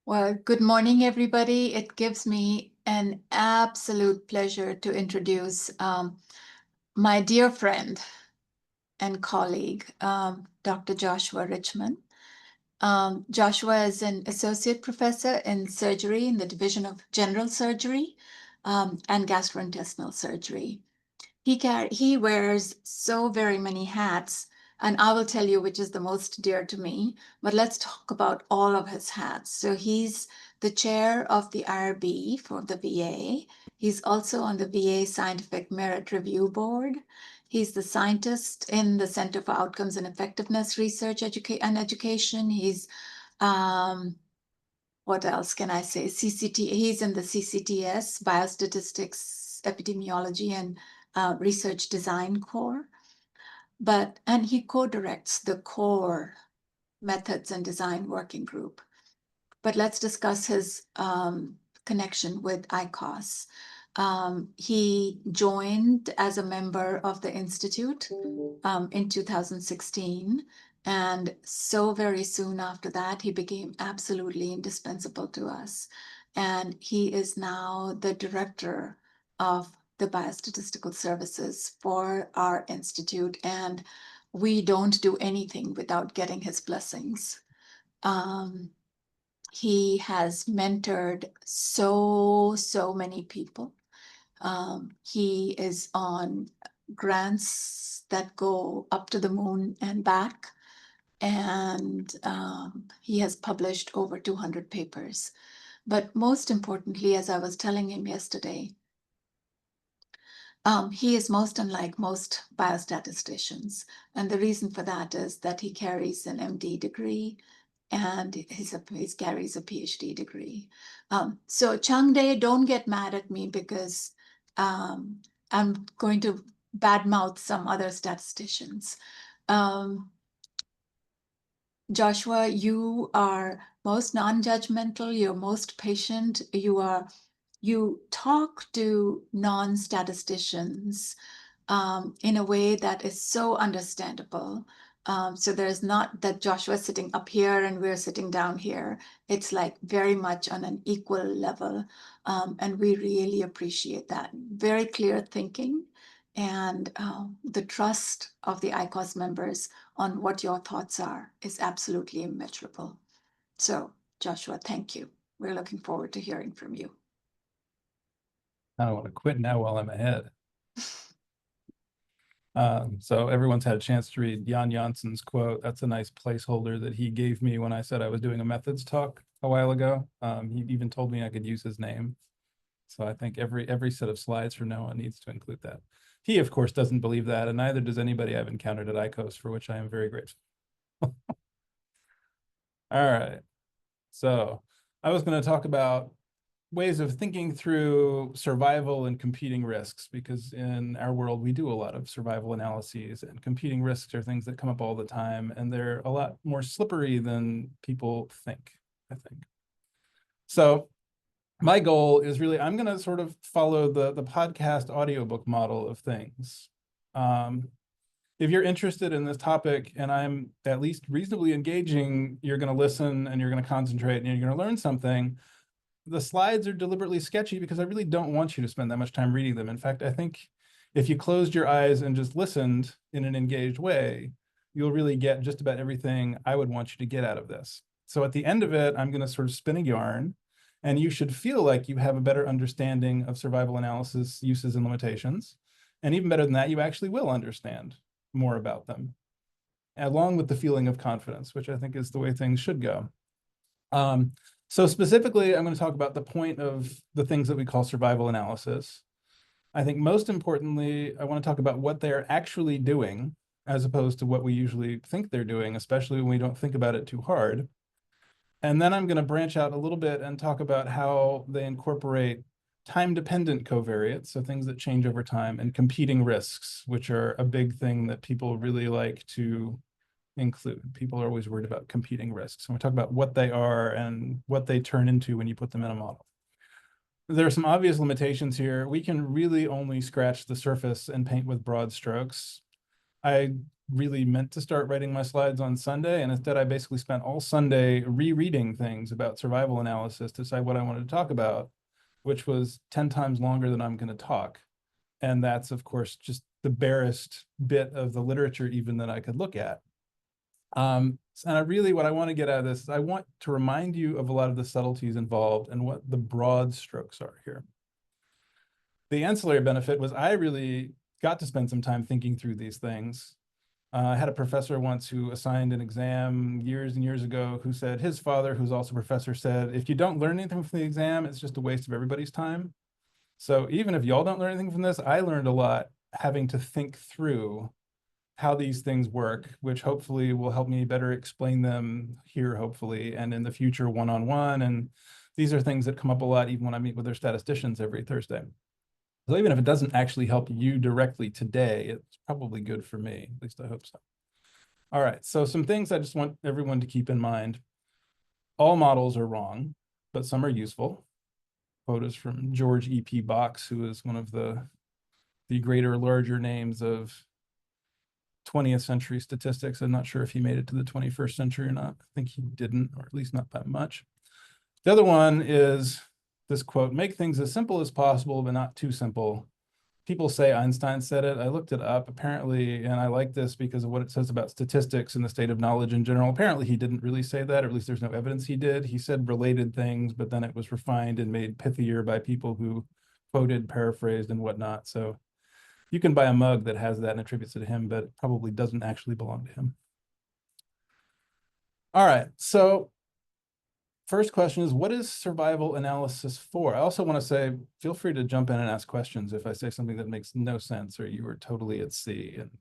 Well, good morning, everybody. It gives me an absolute pleasure to introduce my dear friend and colleague, Dr. Joshua Richman. Joshua is an associate professor in surgery in the Division of General Surgery and Gastrointestinal Surgery. He wears so very many hats, and I will tell you which is the most dear to me. But let's talk about all of his hats. So he's the chair of the IRB for the VA. He's also on the VA Scientific Merit Review Board. He's the scientist in the Center for Outcomes and Effectiveness Research and Education. He's what else can I say? He's in the CCTS, Biostatistics, Epidemiology, and Research Design Core. And he co-directs the core methods and design working group. But let's discuss his connection with ICOS. He joined as a member of the Institute in 2016. And so very soon after that, he became absolutely indispensable to us. And he is now the director of the biostatistical services for our institute. And we don't do anything without getting his blessings. He has mentored so many people. He is on grants that go up to the moon and back. And he has published over 200 papers. But most importantly, as I was telling him yesterday, he is most unlike most biostatisticians. And the reason for that is that he carries an MD degree and he carries a PhD degree. So Changde, don't get mad at me because I'm going to badmouth some other statisticians. Joshua, you are most non-judgmental, you're most patient, you talk to non-statisticians in a way that is so understandable. So there's not that Joshua sitting up here and we're sitting down here. It's like very much on an equal level. And we really appreciate that. Very clear thinking and the trust of the ICOS members on what your thoughts are is absolutely immeasurable. So Joshua, thank you. We're looking forward to hearing from you. I don't want to quit now while I'm ahead. So everyone's had a chance to read Jan Jansson's quote. That's a nice placeholder that he gave me when I said I was doing a methods talk a while ago. He even told me I could use his name. So I think every set of slides from now on needs to include that. He, of course, doesn't believe that, and neither does anybody I've encountered at ICOS, for which I am very grateful. All right. So I was going to talk about ways of thinking through survival and competing risks, because in our world, we do a lot of survival analyses, and competing risks are things that come up all the time, and they're a lot more slippery than people think, I think. So my goal is really, I'm going to sort of follow the podcast audiobook model of things. If you're interested in this topic and I'm at least reasonably engaging, you're going to listen and you're going to concentrate and you're going to learn something. The slides are deliberately sketchy because I really don't want you to spend that much time reading them. In fact, I think if you closed your eyes and just listened in an engaged way, you'll really get just about everything I would want you to get out of this. So at the end of it, I'm going to sort of spin a yarn, and you should feel like you have a better understanding of survival analysis uses and limitations. And even better than that, you actually will understand more about them, along with the feeling of confidence, which I think is the way things should go. So specifically, I'm going to talk about the point of the things that we call survival analysis. I think most importantly, I want to talk about what they're actually doing, as opposed to what we usually think they're doing, especially when we don't think about it too hard. And then I'm going to branch out a little bit and talk about how they incorporate time-dependent covariates, so things that change over time, and competing risks, which are a big thing that people really like to include. People are always worried about competing risks. And we talk about what they are and what they turn into when you put them in a model. There are some obvious limitations here. We can really only scratch the surface and paint with broad strokes. I really meant to start writing my slides on Sunday, and instead I basically spent all Sunday rereading things about survival analysis to decide what I wanted to talk about, which was 10 times longer than I'm going to talk. And that's, of course, just the barest bit of the literature even that I could look at. And what I want to get out of this is I want to remind you of a lot of the subtleties involved and what the broad strokes are here. The ancillary benefit was I really got to spend some time thinking through these things. I had a professor once who assigned an exam years and years ago who said his father, who's also a professor, said, if you don't learn anything from the exam, it's just a waste of everybody's time. So even if y'all don't learn anything from this, I learned a lot having to think through how these things work, which hopefully will help me better explain them here, hopefully, and in the future one-on-one. And these are things that come up a lot even when I meet with their statisticians every Thursday. So even if it doesn't actually help you directly today, it's probably good for me. At least I hope so. All right, so some things I just want everyone to keep in mind. All models are wrong, but some are useful. Quote is from George E.P. Box, who is one of the greater, larger names of 20th century statistics. I'm not sure if he made it to the 21st century or not. I think he didn't, or at least not that much. The other one is this quote, make things as simple as possible, but not too simple. People say Einstein said it. I looked it up apparently, and I like this because of what it says about statistics and the state of knowledge in general. Apparently he didn't really say that, or at least there's no evidence he did. He said related things, but then it was refined and made pithier by people who quoted, paraphrased, and whatnot. So you can buy a mug that has that and attributes it to him, but it probably doesn't actually belong to him. All right, so first question is, what is survival analysis for? I also want to say, feel free to jump in and ask questions if I say something that makes no sense or you are totally at sea. And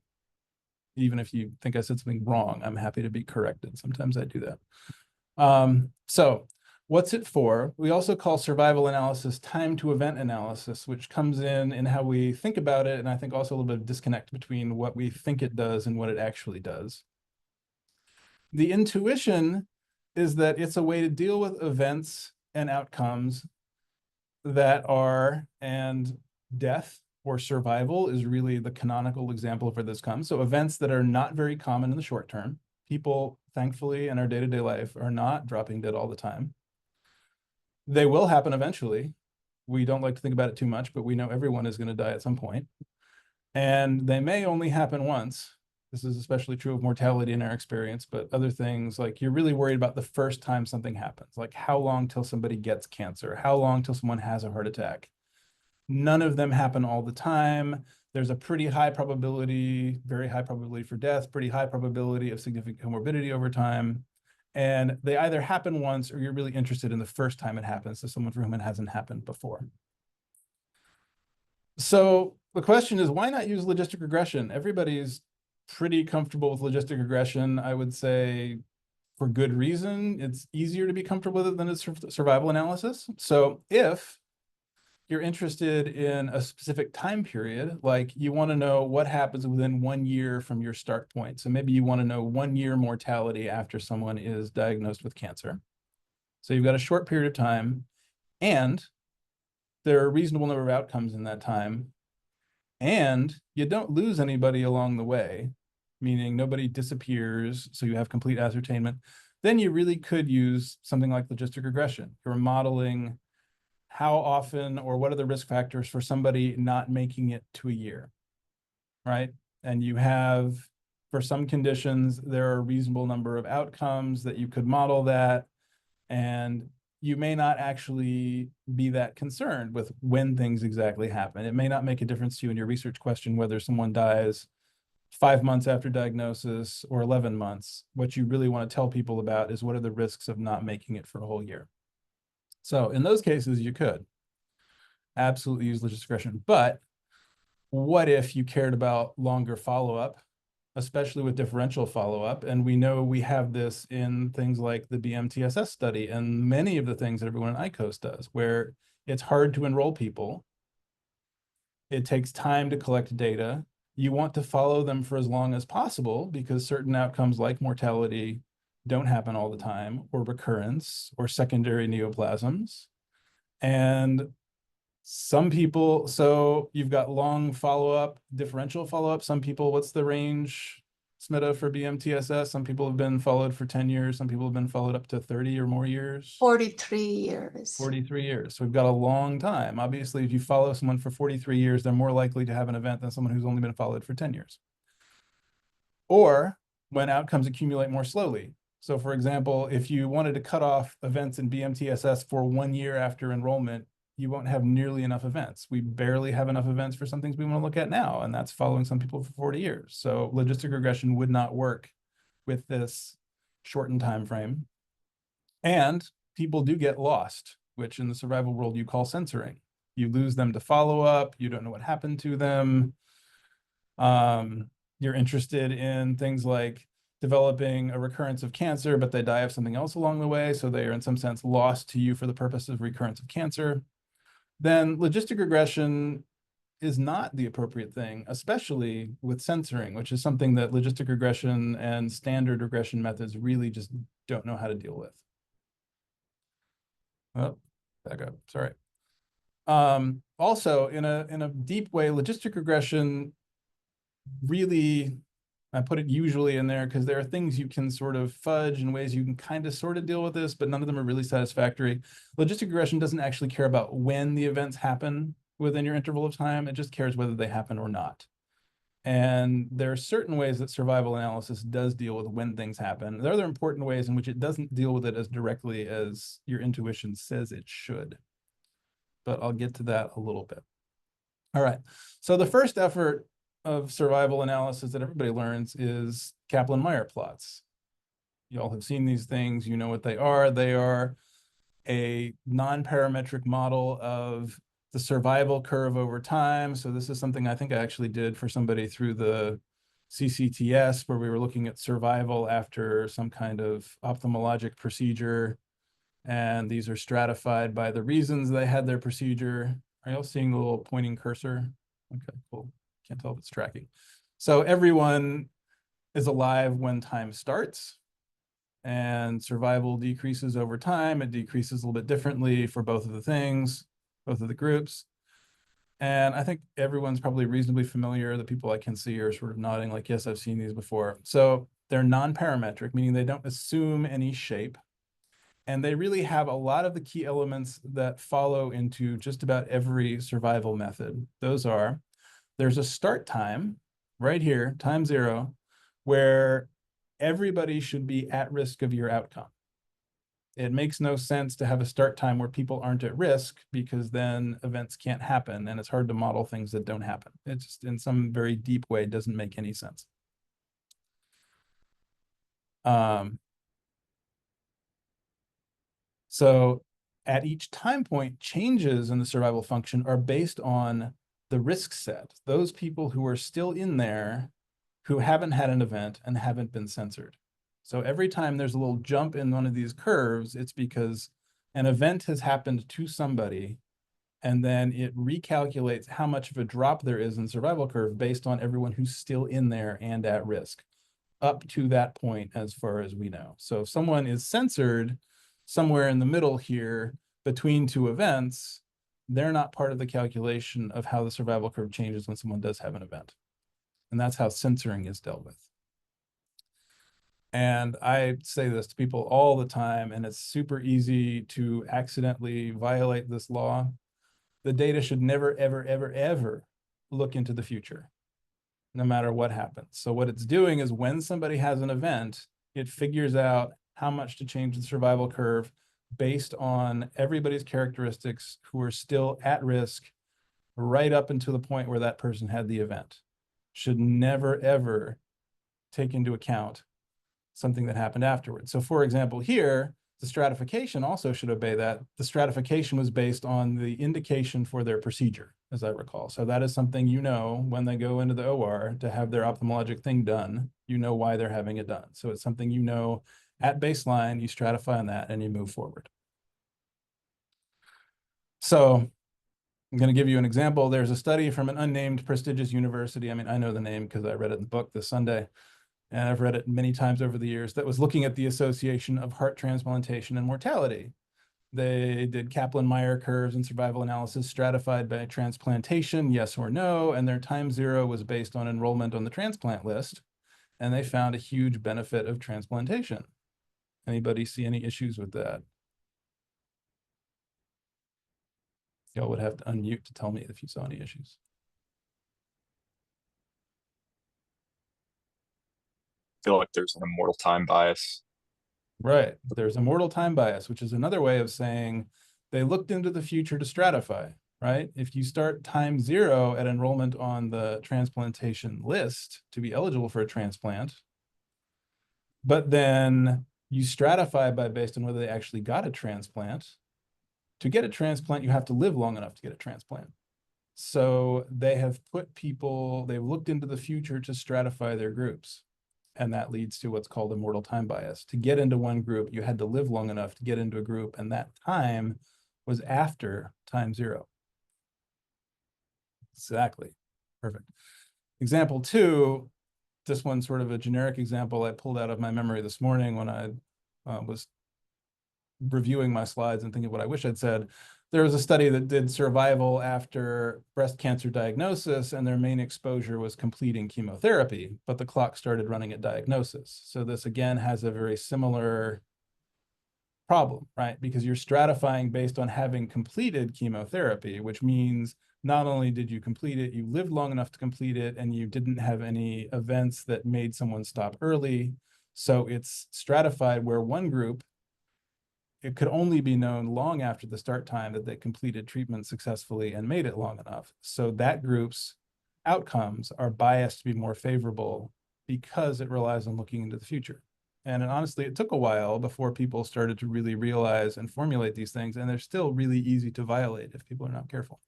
even if you think I said something wrong, I'm happy to be corrected. Sometimes I do that. So what's it for? We also call survival analysis time to event analysis, which comes in how we think about it. And I think also a little bit of disconnect between what we think it does and what it actually does. The intuition is that it's a way to deal with events and outcomes that are, and death or survival is really the canonical example of where this comes. So events that are not very common in the short term. People, thankfully, in our day-to-day life are not dropping dead all the time. They will happen eventually. We don't like to think about it too much, but we know everyone is going to die at some point. And they may only happen once. This is especially true of mortality in our experience, but other things like you're really worried about the first time something happens, like how long till somebody gets cancer, how long till someone has a heart attack. None of them happen all the time. There's a pretty high probability, very high probability for death, pretty high probability of significant comorbidity over time. And they either happen once or you're really interested in the first time it happens to someone for whom it hasn't happened before. So the question is, why not use logistic regression? Everybody's pretty comfortable with logistic regression. I would say for good reason. It's easier to be comfortable with it than it's survival analysis. So if you're interested in a specific time period, like you want to know what happens within 1 year from your start point. So maybe you want to know 1 year mortality after someone is diagnosed with cancer. So you've got a short period of time, and there are a reasonable number of outcomes in that time, and you don't lose anybody along the way, meaning nobody disappears, so you have complete ascertainment. Then you really could use something like logistic regression. You're modeling how often or what are the risk factors for somebody not making it to a year, right? And you have, for some conditions, there are a reasonable number of outcomes that you could model that, and you may not actually be that concerned with when things exactly happen. It may not make a difference to you in your research question whether someone dies 5 months after diagnosis or 11 months. What you really want to tell people about is what are the risks of not making it for a whole year. So in those cases, you could absolutely use logistic regression. But what if you cared about longer follow-up, especially with differential follow-up? And we know we have this in things like the BMTSS study and many of the things that everyone in ICOS does, where it's hard to enroll people. It takes time to collect data. You want to follow them for as long as possible because certain outcomes like mortality don't happen all the time, or recurrence, or secondary neoplasms. And some people, so you've got long follow-up, differential follow-up. Some people, what's the range? Smita, for BMTSS? Some people have been followed for 10 years. Some people have been followed up to 30 or more years. 43 years. 43 years. So we've got a long time. Obviously, if you follow someone for 43 years, they're more likely to have an event than someone who's only been followed for 10 years. Or when outcomes accumulate more slowly. So for example, if you wanted to cut off events in BMTSS for 1 year after enrollment, you won't have nearly enough events. We barely have enough events for some things we want to look at now, and that's following some people for 40 years. So logistic regression would not work with this shortened time frame. And people do get lost, which in the survival world you call censoring. You lose them to follow-up, you don't know what happened to them. You're interested in things like developing a recurrence of cancer, but they die of something else along the way, so they are in some sense lost to you for the purpose of recurrence of cancer. Then logistic regression is not the appropriate thing, especially with censoring, which is something that logistic regression and standard regression methods really just don't know how to deal with. Oh, back up, sorry. Also, in a deep way, logistic regression really, I put it usually in there because there are things you can sort of fudge in ways you can kind of sort of deal with this, but none of them are really satisfactory. Logistic regression doesn't actually care about when the events happen within your interval of time. It just cares whether they happen or not. And there are certain ways that survival analysis does deal with when things happen. There are other important ways in which it doesn't deal with it as directly as your intuition says it should. But I'll get to that a little bit. All right, so the first effort of survival analysis that everybody learns is Kaplan-Meier plots. You all have seen these things, you know what they are. They are a non-parametric model of the survival curve over time. So this is something I think I actually did for somebody through the CCTS, where we were looking at survival after some kind of ophthalmologic procedure. And these are stratified by the reasons they had their procedure. Are y'all seeing the little pointing cursor? Okay, cool. Can't tell if it's tracking. So everyone is alive when time starts, and survival decreases over time. It decreases a little bit differently for both of the things, both of the groups. And I think everyone's probably reasonably familiar. The people I can see are sort of nodding like, yes, I've seen these before. So they're non-parametric, meaning they don't assume any shape. And they really have a lot of the key elements that follow into just about every survival method. Those are, there's a start time right here, time 0, where everybody should be at risk of your outcome. It makes no sense to have a start time where people aren't at risk, because then events can't happen, and it's hard to model things that don't happen. It just, in some very deep way, doesn't make any sense. So at each time point, changes in the survival function are based on the risk set, those people who are still in there who haven't had an event and haven't been censored. So every time there's a little jump in one of these curves, it's because an event has happened to somebody, and then it recalculates how much of a drop there is in the survival curve based on everyone who's still in there and at risk, up to that point as far as we know. So if someone is censored somewhere in the middle here between two events, they're not part of the calculation of how the survival curve changes when someone does have an event. And that's how censoring is dealt with. And I say this to people all the time, and it's super easy to accidentally violate this law. The data should never, ever, ever, ever look into the future, no matter what happens. So what it's doing is when somebody has an event, it figures out how much to change the survival curve based on everybody's characteristics who are still at risk right up until the point where that person had the event. Should never, ever take into account something that happened afterwards. So for example, here, the stratification also should obey that. The stratification was based on the indication for their procedure, as I recall. So that is something you know when they go into the OR to have their ophthalmologic thing done, you know why they're having it done. So it's something you know at baseline, you stratify on that and you move forward. So I'm going to give you an example. There's a study from an unnamed prestigious university. I mean, I know the name because I read it in the book this Sunday, and I've read it many times over the years, that was looking at the association of heart transplantation and mortality. They did Kaplan-Meier curves and survival analysis stratified by transplantation, yes or no, and their time 0 was based on enrollment on the transplant list. and they found a huge benefit of transplantation. Anybody see any issues with that? Y'all would have to unmute to tell me if you saw any issues. Feel like there's an immortal time bias. Right. There's immortal time bias, which is another way of saying they looked into the future to stratify, right? If you start time 0 at enrollment on the transplantation list to be eligible for a transplant, but then you stratify by based on whether they actually got a transplant. To get a transplant, you have to live long enough to get a transplant. So they have put people, they've looked into the future to stratify their groups. And that leads to what's called immortal time bias. To get into one group, you had to live long enough to get into a group, and that time was after time 0. Exactly. Perfect. Example 2, this one's sort of a generic example I pulled out of my memory this morning when I was reviewing my slides and thinking what I wish I'd said. There was a study that did survival after breast cancer diagnosis, and their main exposure was completing chemotherapy, but the clock started running at diagnosis. So this again has a very similar problem, right? Because you're stratifying based on having completed chemotherapy, which means not only did you complete it, you lived long enough to complete it, and you didn't have any events that made someone stop early. So it's stratified where one group, it could only be known long after the start time that they completed treatment successfully and made it long enough. So that group's outcomes are biased to be more favorable because it relies on looking into the future. And honestly, it took a while before people started to really realize and formulate these things, and they're still really easy to violate if people are not careful.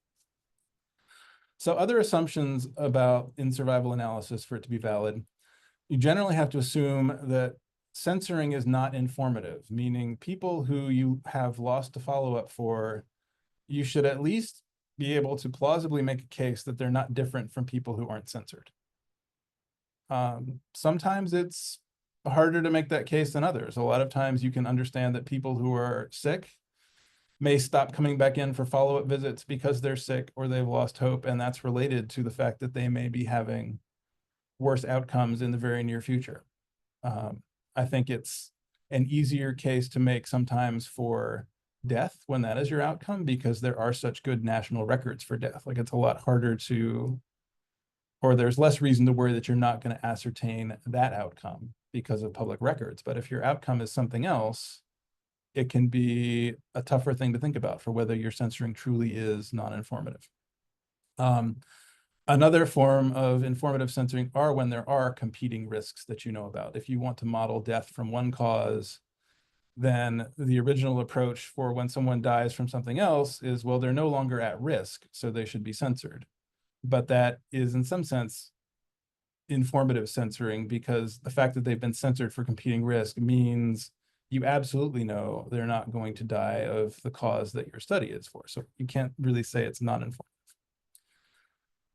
So other assumptions about in survival analysis for it to be valid, you generally have to assume that censoring is not informative, meaning people who you have lost a follow-up for, you should at least be able to plausibly make a case that they're not different from people who aren't censored. Sometimes it's harder to make that case than others. A lot of times you can understand that people who are sick may stop coming back in for follow-up visits because they're sick or they've lost hope, and that's related to the fact that they may be having worse outcomes in the very near future. I think it's an easier case to make sometimes for death when that is your outcome, because there are such good national records for death. Like it's a lot harder to, or there's less reason to worry that you're not going to ascertain that outcome because of public records. But if your outcome is something else, it can be a tougher thing to think about for whether your censoring truly is non-informative. Another form of informative censoring are when there are competing risks that you know about. If you want to model death from one cause, then the original approach for when someone dies from something else is, well, they're no longer at risk, so they should be censored. But that is in some sense informative censoring, because the fact that they've been censored for competing risk means you absolutely know they're not going to die of the cause that your study is for. So you can't really say it's not informative.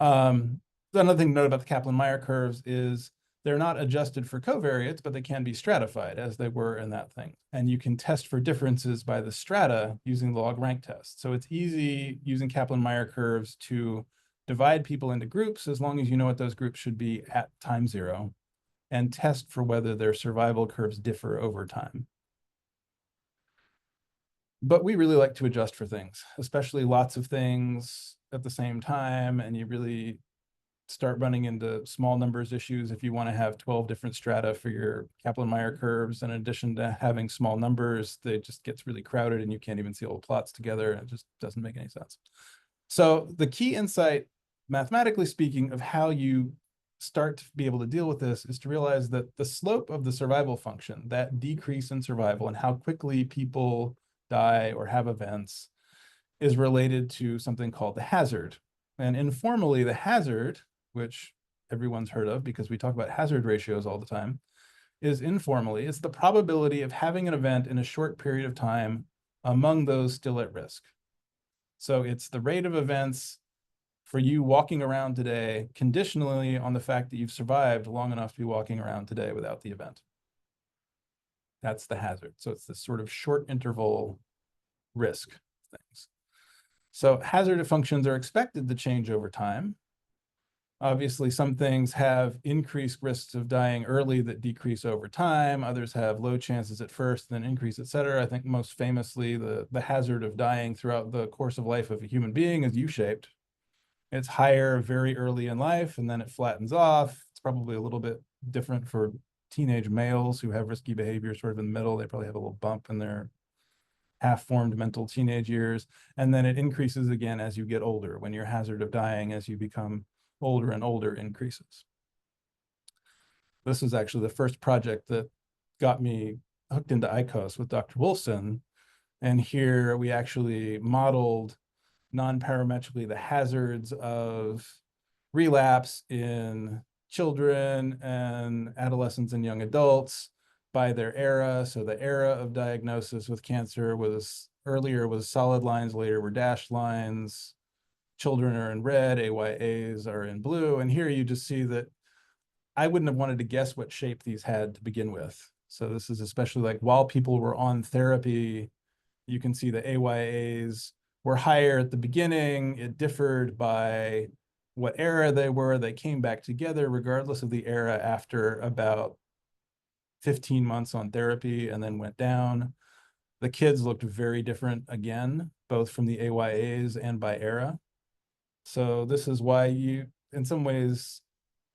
Another thing to note about the Kaplan-Meier curves is they're not adjusted for covariates, but they can be stratified as they were in that thing. And you can test for differences by the strata using the log rank test. So it's easy using Kaplan-Meier curves to divide people into groups as long as you know what those groups should be at time 0, and test for whether their survival curves differ over time. But we really like to adjust for things, especially lots of things at the same time, and you really start running into small numbers issues if you want to have 12 different strata for your Kaplan-Meier curves. In addition to having small numbers, they just gets really crowded and you can't even see all the plots together. It just doesn't make any sense. So the key insight, mathematically speaking, of how you start to be able to deal with this is to realize that the slope of the survival function, that decrease in survival and how quickly people die or have events, is related to something called the hazard. And informally, the hazard, which everyone's heard of because we talk about hazard ratios all the time, is informally, it's the probability of having an event in a short period of time among those still at risk. So it's the rate of events for you walking around today conditionally on the fact that you've survived long enough to be walking around today without the event. That's the hazard. So it's this sort of short interval risk things. So hazard functions are expected to change over time. Obviously, some things have increased risks of dying early that decrease over time. Others have low chances at first, then increase, et cetera. I think most famously, the hazard of dying throughout the course of life of a human being is U-shaped. It's higher very early in life, and then it flattens off. It's probably a little bit different for teenage males who have risky behavior sort of in the middle. They probably have a little bump in their half-formed mental teenage years. And then it increases again as you get older, when your hazard of dying as you become older and older increases. This was actually the first project that got me hooked into ICOS with Dr. Wolfson. And here we actually modeled non-parametrically the hazards of relapse in children and adolescents and young adults by their era. So the era of diagnosis with cancer was earlier was solid lines, later were dashed lines. Children are in red, AYAs are in blue. And here you just see that I wouldn't have wanted to guess what shape these had to begin with. So this is especially like while people were on therapy, you can see the AYAs were higher at the beginning. It differed by what era they were. They came back together regardless of the era after about 15 months on therapy and then went down. The kids looked very different again, both from the AYAs and by era. So this is why you, in some ways,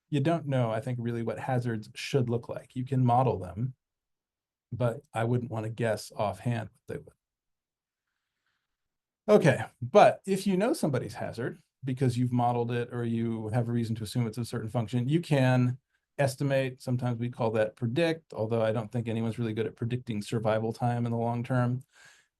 you don't know, I think, really what hazards should look like. You can model them, but I wouldn't want to guess offhand what they would. Okay, but if you know somebody's hazard because you've modeled it or you have a reason to assume it's a certain function, you can estimate. Sometimes we call that predict, although I don't think anyone's really good at predicting survival time in the long term.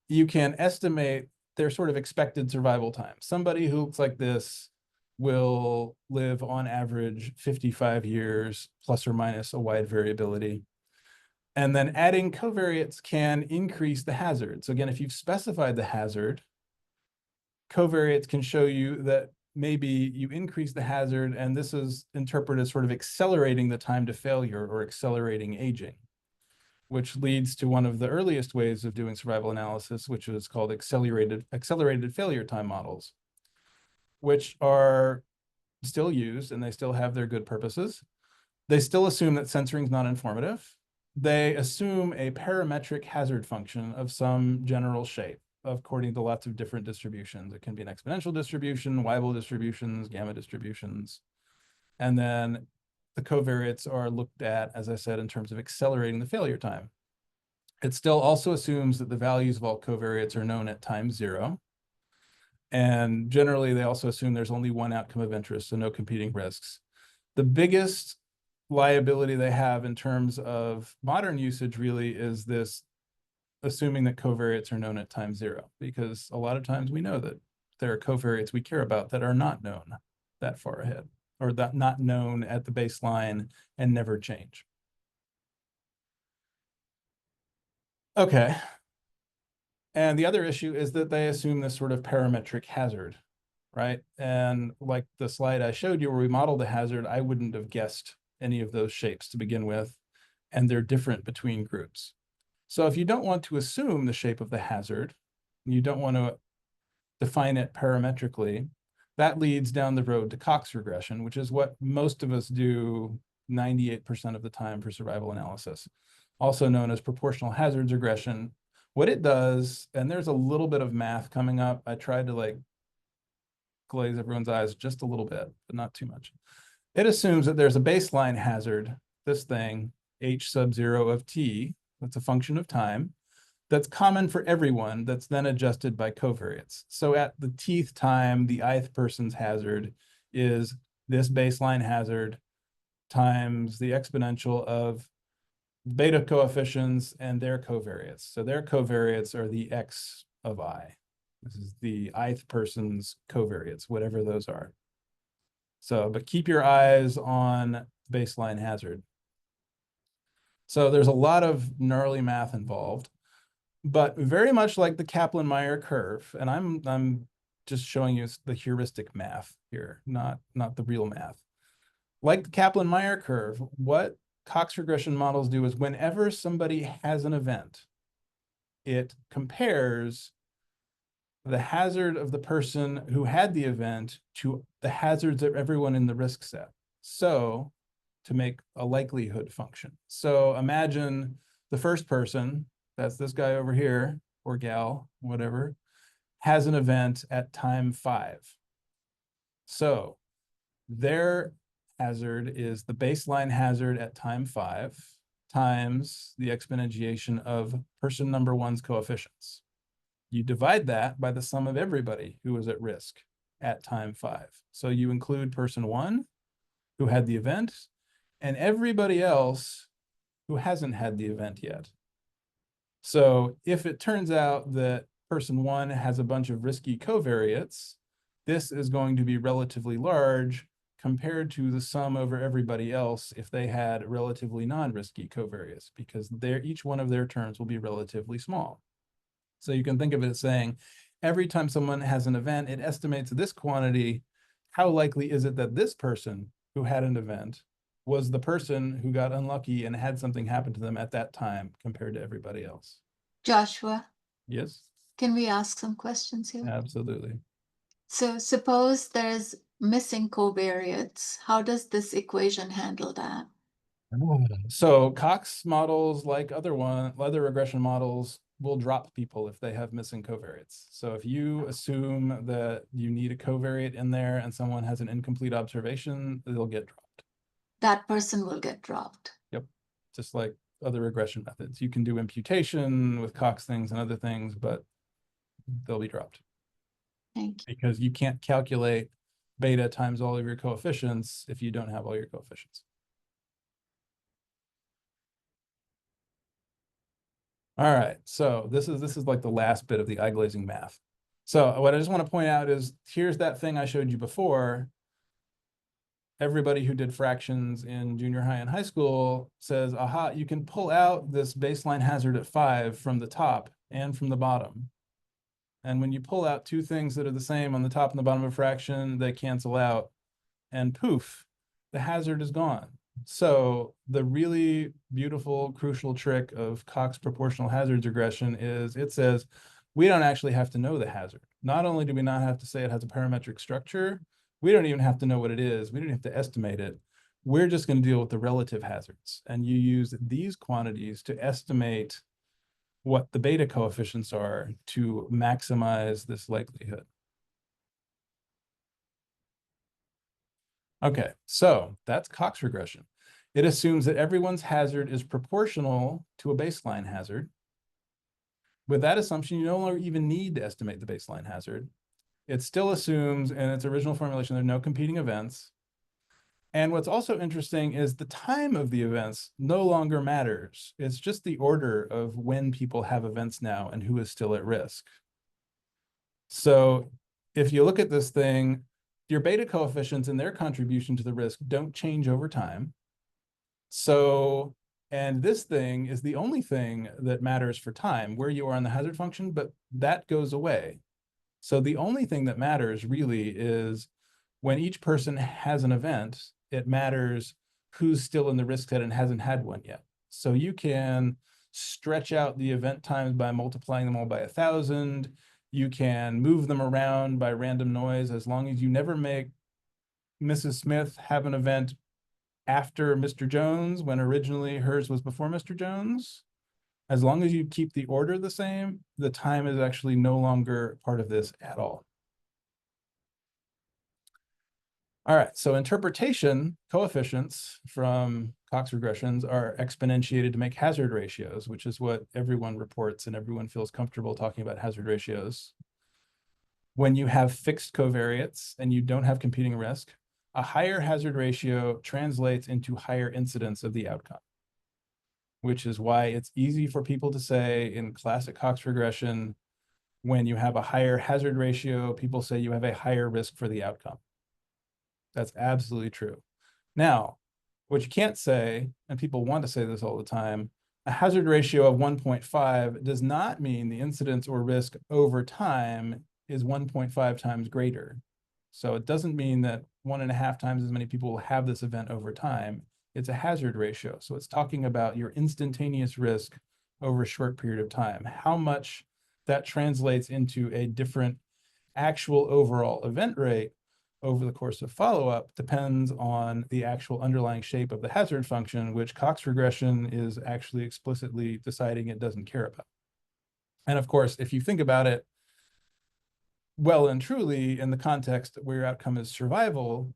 You can estimate their sort of expected survival time. Somebody who looks like this will live on average 55 years, plus or minus a wide variability. And then adding covariates can increase the hazard. So again, if you've specified the hazard, covariates can show you that maybe you increase the hazard, and this is interpreted as sort of accelerating the time to failure or accelerating aging, which leads to one of the earliest ways of doing survival analysis, which is called accelerated failure time models, which are still used and they still have their good purposes. They still assume that censoring is not informative. They assume a parametric hazard function of some general shape, according to lots of different distributions. It can be an exponential distribution, Weibull distributions, gamma distributions. And then the covariates are looked at, as I said, in terms of accelerating the failure time. It still also assumes that the values of all covariates are known at time 0. And generally, they also assume there's only one outcome of interest, so no competing risks. The biggest liability they have in terms of modern usage really is this assuming that covariates are known at time 0, because a lot of times we know that there are covariates we care about that are not known that far ahead, or that not known at the baseline and never change. Okay. And the other issue is that they assume this sort of parametric hazard, right? And like the slide I showed you where we modeled the hazard, I wouldn't have guessed any of those shapes to begin with, and they're different between groups. So if you don't want to assume the shape of the hazard, you don't want to define it parametrically, that leads down the road to Cox regression, which is what most of us do 98% of the time for survival analysis, also known as proportional hazards regression. What it does, and there's a little bit of math coming up. I tried to like glaze everyone's eyes just a little bit, but not too much. It assumes that there's a baseline hazard, this thing, h sub 0 of t, that's a function of time, that's common for everyone, that's then adjusted by covariates. So at the tth time, the ith person's hazard is this baseline hazard times the exponential of beta coefficients and their covariates. So their covariates are the x of I. This is the ith person's covariates, whatever those are. So, but keep your eyes on baseline hazard. So there's a lot of gnarly math involved, but very much like the Kaplan-Meier curve, and I'm just showing you the heuristic math here, not the real math. Like the Kaplan-Meier curve, what Cox regression models do is whenever somebody has an event, it compares the hazard of the person who had the event to the hazards of everyone in the risk set. So to make a likelihood function. So imagine the first person, that's this guy over here, or gal, whatever, has an event at time 5. So their hazard is the baseline hazard at time 5 times the exponentiation of person number 1's coefficients. You divide that by the sum of everybody who was at risk at time 5. So you include person 1 who had the event and everybody else who hasn't had the event yet. So if it turns out that person 1 has a bunch of risky covariates, this is going to be relatively large compared to the sum over everybody else if they had relatively non-risky covariates, because each one of their terms will be relatively small. So you can think of it as saying, every time someone has an event, it estimates this quantity. How likely is it that this person who had an event was the person who got unlucky and had something happen to them at that time compared to everybody else? Joshua, Yes, can we ask some questions here? absolutely. So suppose there's missing covariates. How does this equation handle that? So Cox models, like other regression models, will drop people if they have missing covariates. So if you assume that you need a covariate in there and someone has an incomplete observation, they'll get dropped. That person will get dropped. Yep, just like other regression methods. You can do imputation with Cox things and other things, but they'll be dropped. Thank you. Because you can't calculate beta times all of your coefficients if you don't have all your coefficients. All right, so this is like the last bit of the eye glazing math. So what I just want to point out is here's that thing I showed you before. Everybody who did fractions in junior high and high school says, aha, you can pull out this baseline hazard at 5 from the top and from the bottom. And when you pull out two things that are the same on the top and the bottom of a fraction, they cancel out, and poof, the hazard is gone. So the really beautiful, crucial trick of Cox proportional hazards regression is it says we don't actually have to know the hazard. Not only do we not have to say it has a parametric structure, we don't even have to know what it is. We don't have to estimate it. We're just going to deal with the relative hazards. And you use these quantities to estimate what the beta coefficients are to maximize this likelihood. Okay, so that's Cox regression. It assumes that everyone's hazard is proportional to a baseline hazard. With that assumption, you no longer even need to estimate the baseline hazard. It still assumes in its original formulation there are no competing events. And what's also interesting is the time of the events no longer matters. It's just the order of when people have events now and who is still at risk. So if you look at this thing, your beta coefficients and their contribution to the risk don't change over time. So, and this thing is the only thing that matters for time, where you are on the hazard function, but that goes away. So the only thing that matters really is when each person has an event, it matters who's still in the risk set and hasn't had one yet. So you can stretch out the event times by multiplying them all by 1,000. You can move them around by random noise as long as you never make Mrs. Smith have an event after Mr. Jones when originally hers was before Mr. Jones. As long as you keep the order the same, the time is actually no longer part of this at all. All right, so interpretation coefficients from Cox regressions are exponentiated to make hazard ratios, which is what everyone reports and everyone feels comfortable talking about hazard ratios. When you have fixed covariates and you don't have competing risk, a higher hazard ratio translates into higher incidence of the outcome, which is why it's easy for people to say in classic Cox regression, when you have a higher hazard ratio, people say you have a higher risk for the outcome. That's absolutely true. Now, what you can't say, and people want to say this all the time, a hazard ratio of 1.5 does not mean the incidence or risk over time is 1.5 times greater. So it doesn't mean that 1.5 times as many people will have this event over time. It's a hazard ratio. So it's talking about your instantaneous risk over a short period of time. How much that translates into a different actual overall event rate over the course of follow-up depends on the actual underlying shape of the hazard function, which Cox regression is actually explicitly deciding it doesn't care about. And of course, if you think about it well and truly in the context where your outcome is survival,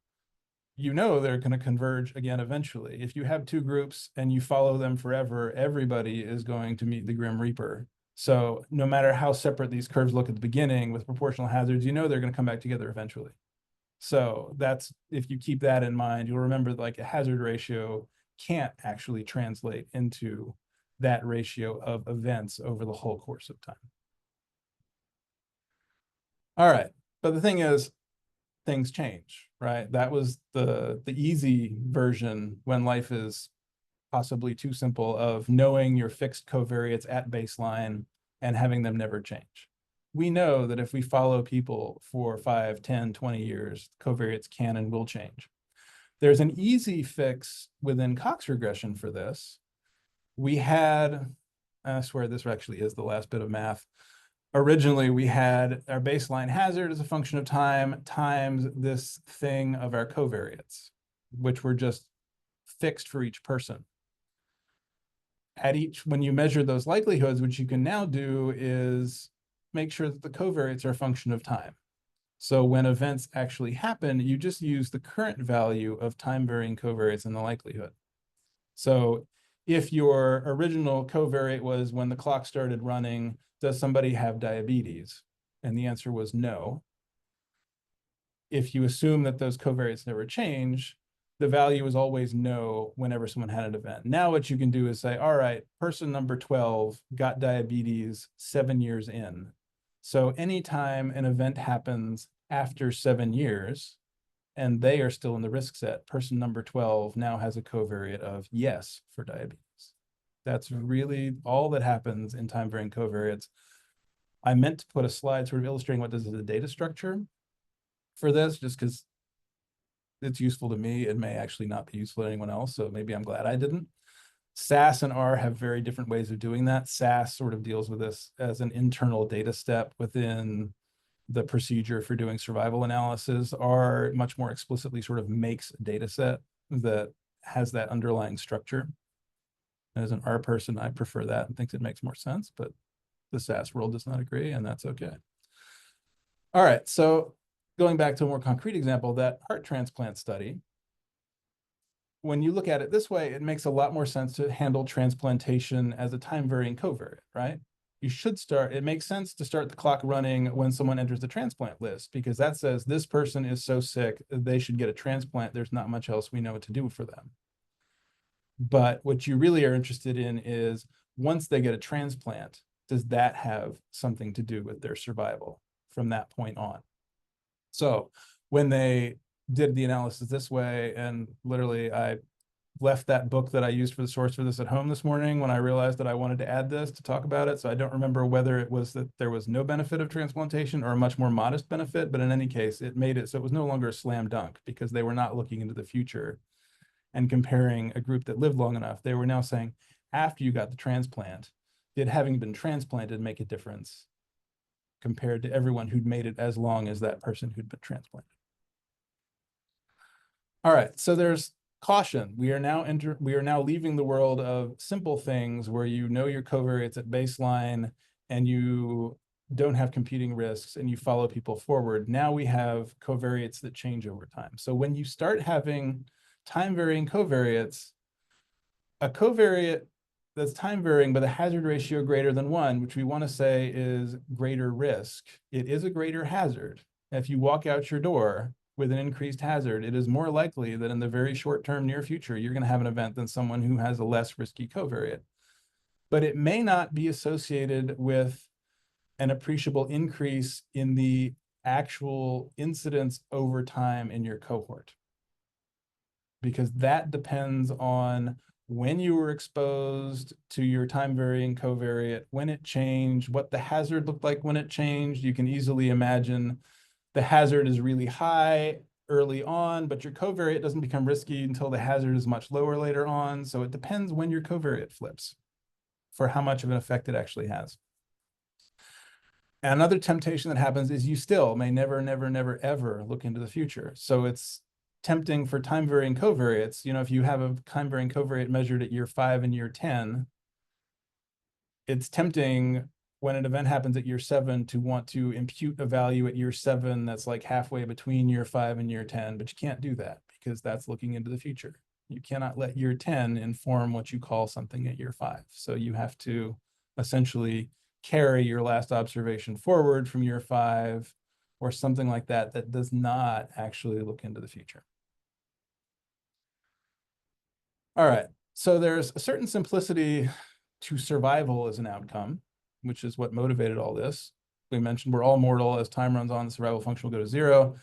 you know they're going to converge again eventually. If you have two groups and you follow them forever, everybody is going to meet the Grim Reaper. So no matter how separate these curves look at the beginning with proportional hazards, you know they're going to come back together eventually. So that's, if you keep that in mind, you'll remember like a hazard ratio can't actually translate into that ratio of events over the whole course of time. All right, but the thing is, things change, right? That was the easy version when life is possibly too simple of knowing your fixed covariates at baseline and having them never change. We know that if we follow people for 5, 10, 20 years, covariates can and will change. There's an easy fix within Cox regression for this. We had, I swear this actually is the last bit of math. Originally, we had our baseline hazard as a function of time times this thing of our covariates, which were just fixed for each person. At each, when you measure those likelihoods, what you can now do is make sure that the covariates are a function of time. So when events actually happen, you just use the current value of time varying covariates in the likelihood. So if your original covariate was when the clock started running, does somebody have diabetes? And the answer was no. If you assume that those covariates never change, the value is always no whenever someone had an event. Now what you can do is say, all right, person number 12 got diabetes 7 years in. So anytime an event happens after 7 years and they are still in the risk set, person number 12 now has a covariate of yes for diabetes. That's really all that happens in time varying covariates. I meant to put a slide sort of illustrating what this is a data structure for this, just because it's useful to me. It may actually not be useful to anyone else, so maybe I'm glad I didn't. SAS and R have very different ways of doing that. SAS sort of deals with this as an internal data step within the procedure for doing survival analysis. R much more explicitly sort of makes a data set that has that underlying structure. As an R person, I prefer that and think it makes more sense, but the SAS world does not agree, and that's okay. All right, so going back to a more concrete example, that heart transplant study, when you look at it this way, it makes a lot more sense to handle transplantation as a time varying covariate, right? You should start, it makes sense to start the clock running when someone enters the transplant list, because that says this person is so sick, they should get a transplant. There's not much else we know what to do for them. But what you really are interested in is once they get a transplant, does that have something to do with their survival from that point on? So when they did the analysis this way, and literally I left that book that I used for the source for this at home this morning when I realized that I wanted to add this to talk about it. So I don't remember whether it was that there was no benefit of transplantation or a much more modest benefit, but in any case, it made it so it was no longer a slam dunk because they were not looking into the future and comparing a group that lived long enough. They were now saying, after you got the transplant, did having been transplanted make a difference compared to everyone who'd made it as long as that person who'd been transplanted? All right, so there's caution. We are now leaving the world of simple things where you know your covariates at baseline and you don't have competing risks and you follow people forward. Now we have covariates that change over time. So when you start having time varying covariates, a covariate that's time varying but a hazard ratio greater than 1, which we want to say is greater risk, it is a greater hazard. If you walk out your door with an increased hazard, it is more likely that in the very short term near future, you're going to have an event than someone who has a less risky covariate. But it may not be associated with an appreciable increase in the actual incidence over time in your cohort, because that depends on when you were exposed to your time varying covariate, when it changed, what the hazard looked like when it changed. You can easily imagine the hazard is really high early on, but your covariate doesn't become risky until the hazard is much lower later on. So it depends when your covariate flips for how much of an effect it actually has. Another temptation that happens is you still may never, never, never, ever look into the future. So it's tempting for time varying covariates. You know, if you have a time varying covariate measured at year 5 and year 10, it's tempting when an event happens at year 7 to want to impute a value at year 7 that's like halfway between year 5 and year 10, but you can't do that because that's looking into the future. You cannot let year 10 inform what you call something at year 5. So you have to essentially carry your last observation forward from year 5 or something like that that does not actually look into the future. All right, so there's a certain simplicity to survival as an outcome, which is what motivated all this. We mentioned we're all mortal. As time runs on, the survival function will go to 0.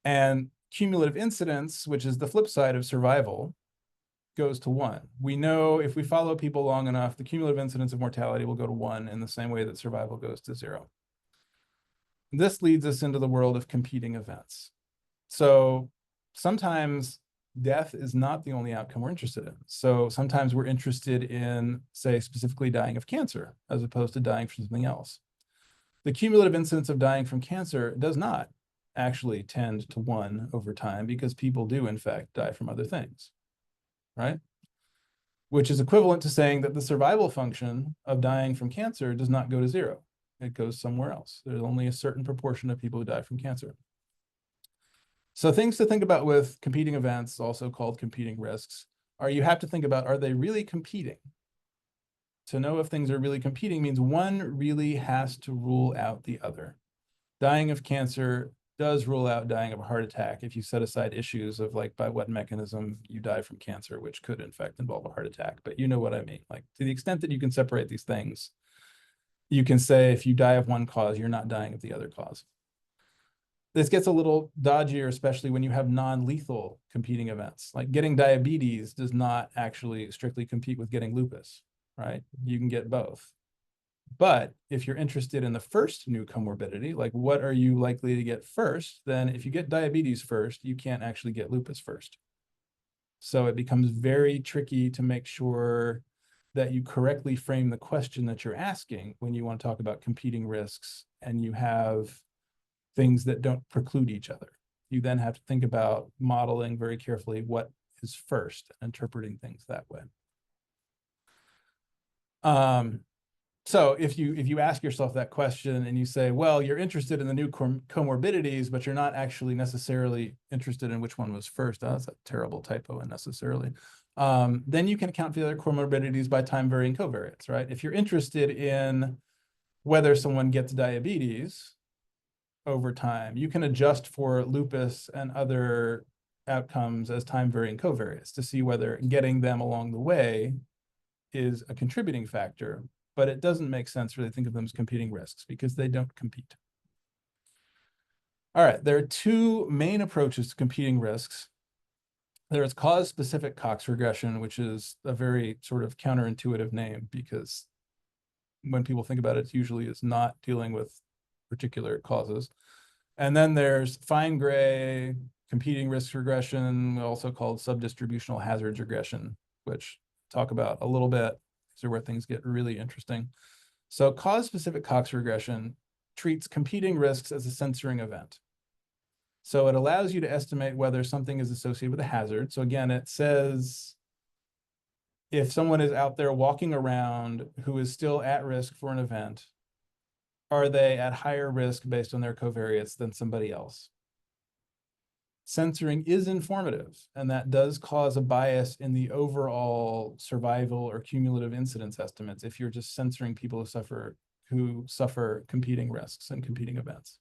And cumulative incidence, which is the flip side of survival, goes to 1. We know if we follow people long enough, the cumulative incidence of mortality will go to 1 in the same way that survival goes to 0. This leads us into the world of competing events. So sometimes death is not the only outcome we're interested in. So sometimes we're interested in, say, specifically dying of cancer, as opposed to dying from something else. The cumulative incidence of dying from cancer does not actually tend to 1 over time, because people do, in fact, die from other things, right? Which is equivalent to saying that the survival function of dying from cancer does not go to 0. It goes somewhere else. There's only a certain proportion of people who die from cancer. So things to think about with competing events, also called competing risks, are you have to think about, are they really competing? To know if things are really competing means one really has to rule out the other. Dying of cancer does rule out dying of a heart attack if you set aside issues of like by what mechanism you die from cancer, which could in fact involve a heart attack, but you know what I mean. Like, to the extent that you can separate these things, you can say if you die of one cause, you're not dying of the other cause. This gets a little dodgier, especially when you have non-lethal competing events. Like getting diabetes does not actually strictly compete with getting lupus, right? You can get both. But if you're interested in the first new comorbidity, like what are you likely to get first, then if you get diabetes first, you can't actually get lupus first. So it becomes very tricky to make sure that you correctly frame the question that you're asking when you want to talk about competing risks and you have things that don't preclude each other. You then have to think about modeling very carefully what is first and interpreting things that way. So if you ask yourself that question and you say, well, you're interested in the new comorbidities, but you're not actually necessarily interested in which one was first. Oh, that's a terrible typo, unnecessarily. Then you can account for the other comorbidities by time varying covariates, right? If you're interested in whether someone gets diabetes over time, you can adjust for lupus and other outcomes as time varying covariates to see whether getting them along the way is a contributing factor, but it doesn't make sense to really think of them as competing risks because they don't compete. All right, there are 2 main approaches to competing risks. There is cause-specific Cox regression, which is a very sort of counterintuitive name because when people think about it, usually it's not dealing with particular causes. And then there's fine-gray competing risk regression, also called subdistributional hazards regression, which talk about a little bit. These are where things get really interesting. So cause-specific Cox regression treats competing risks as a censoring event. So it allows you to estimate whether something is associated with a hazard. So again, it says if someone is out there walking around who is still at risk for an event, are they at higher risk based on their covariates than somebody else? Censoring is informative, and that does cause a bias in the overall survival or cumulative incidence estimates if you're just censoring people who suffer competing risks and competing events.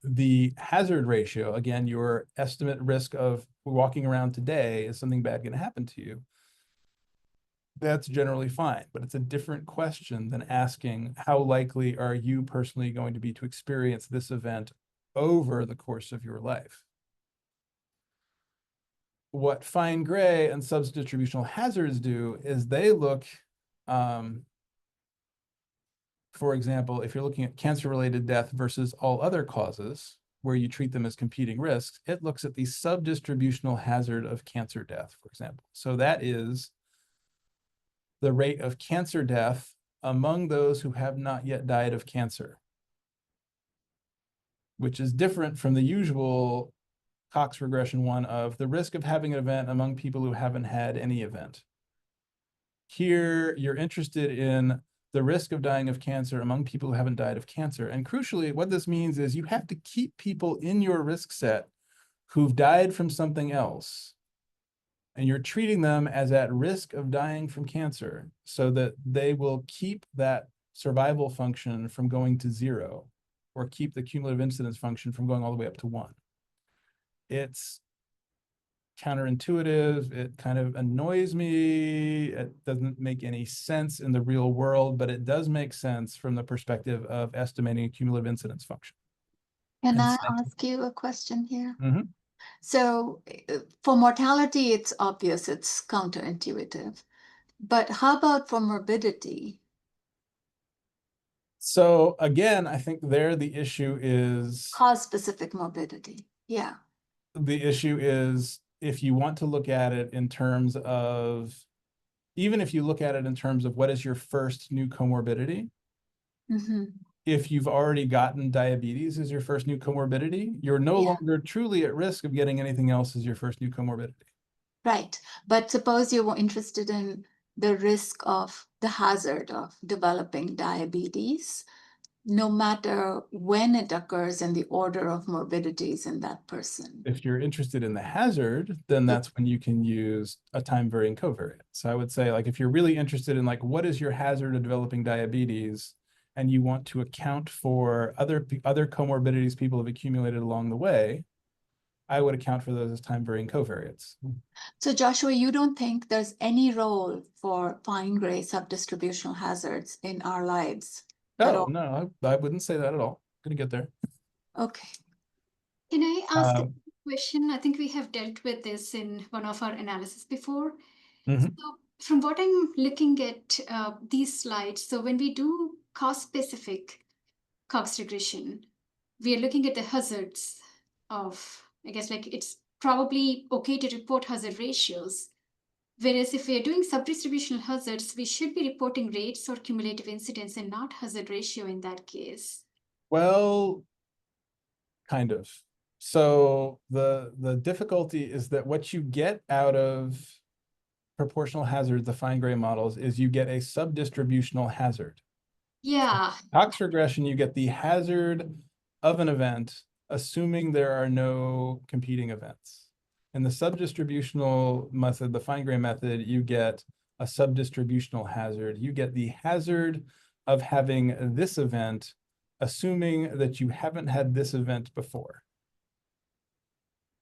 The hazard ratio, again, your estimate risk of walking around today, is something bad going to happen to you. That's generally fine, but it's a different question than asking how likely are you personally going to be to experience this event over the course of your life. What fine gray and subdistributional hazards do is they look, for example, if you're looking at cancer-related death versus all other causes, where you treat them as competing risks, it looks at the subdistributional hazard of cancer death, for example. So that is the rate of cancer death among those who have not yet died of cancer, which is different from the usual Cox regression one of the risk of having an event among people who haven't had any event. Here, you're interested in the risk of dying of cancer among people who haven't died of cancer. And crucially, what this means is you have to keep people in your risk set who've died from something else. And you're treating them as at risk of dying from cancer so that they will keep that survival function from going to 0 or keep the cumulative incidence function from going all the way up to 1. It's counterintuitive. It kind of annoys me. It doesn't make any sense in the real world, but it does make sense from the perspective of estimating a cumulative incidence function. Can I ask you a question here? Mm-hmm. So for mortality, it's obvious, it's counterintuitive. But how about for morbidity? So again, I think there the issue is Cause-specific morbidity. Yeah. the issue is if you want to look at it in terms of, even if you look at it in terms of what is your first new comorbidity, Mm-hmm. if you've already gotten diabetes as your first new comorbidity, you're no longer truly at risk of getting anything else as your first new comorbidity. Right. But suppose you were interested in the risk of the hazard of developing diabetes, no matter when it occurs in the order of morbidities in that person. If you're interested in the hazard, then that's when you can use a time varying covariate. So I would say, like, if you're really interested in, like, what is your hazard of developing diabetes, and you want to account for other comorbidities people have accumulated along the way, I would account for those as time varying covariates. So Joshua, you don't think there's any role for fine-grained subdistributional hazards in our lives at Oh, all? no, I wouldn't say that at all. Gonna get there. Okay. Can I ask a question? I think we have dealt with this in one of our analysis before. Mhm. So from what I'm looking at these slides, so when we do cause-specific Cox regression, we are looking at the hazards of, I guess, like it's probably okay to report hazard ratios. Whereas if we are doing subdistributional hazards, we should be reporting rates or cumulative incidence and not hazard ratio in that case. Well, kind of. So the difficulty is that what you get out of proportional hazards, the fine-grained models, is you get a subdistributional hazard. Yeah. Cox regression, you get the hazard of an event, assuming there are no competing events. In the subdistributional method, the fine-grained method, you get a subdistributional hazard. You get the hazard of having this event, assuming that you haven't had this event before.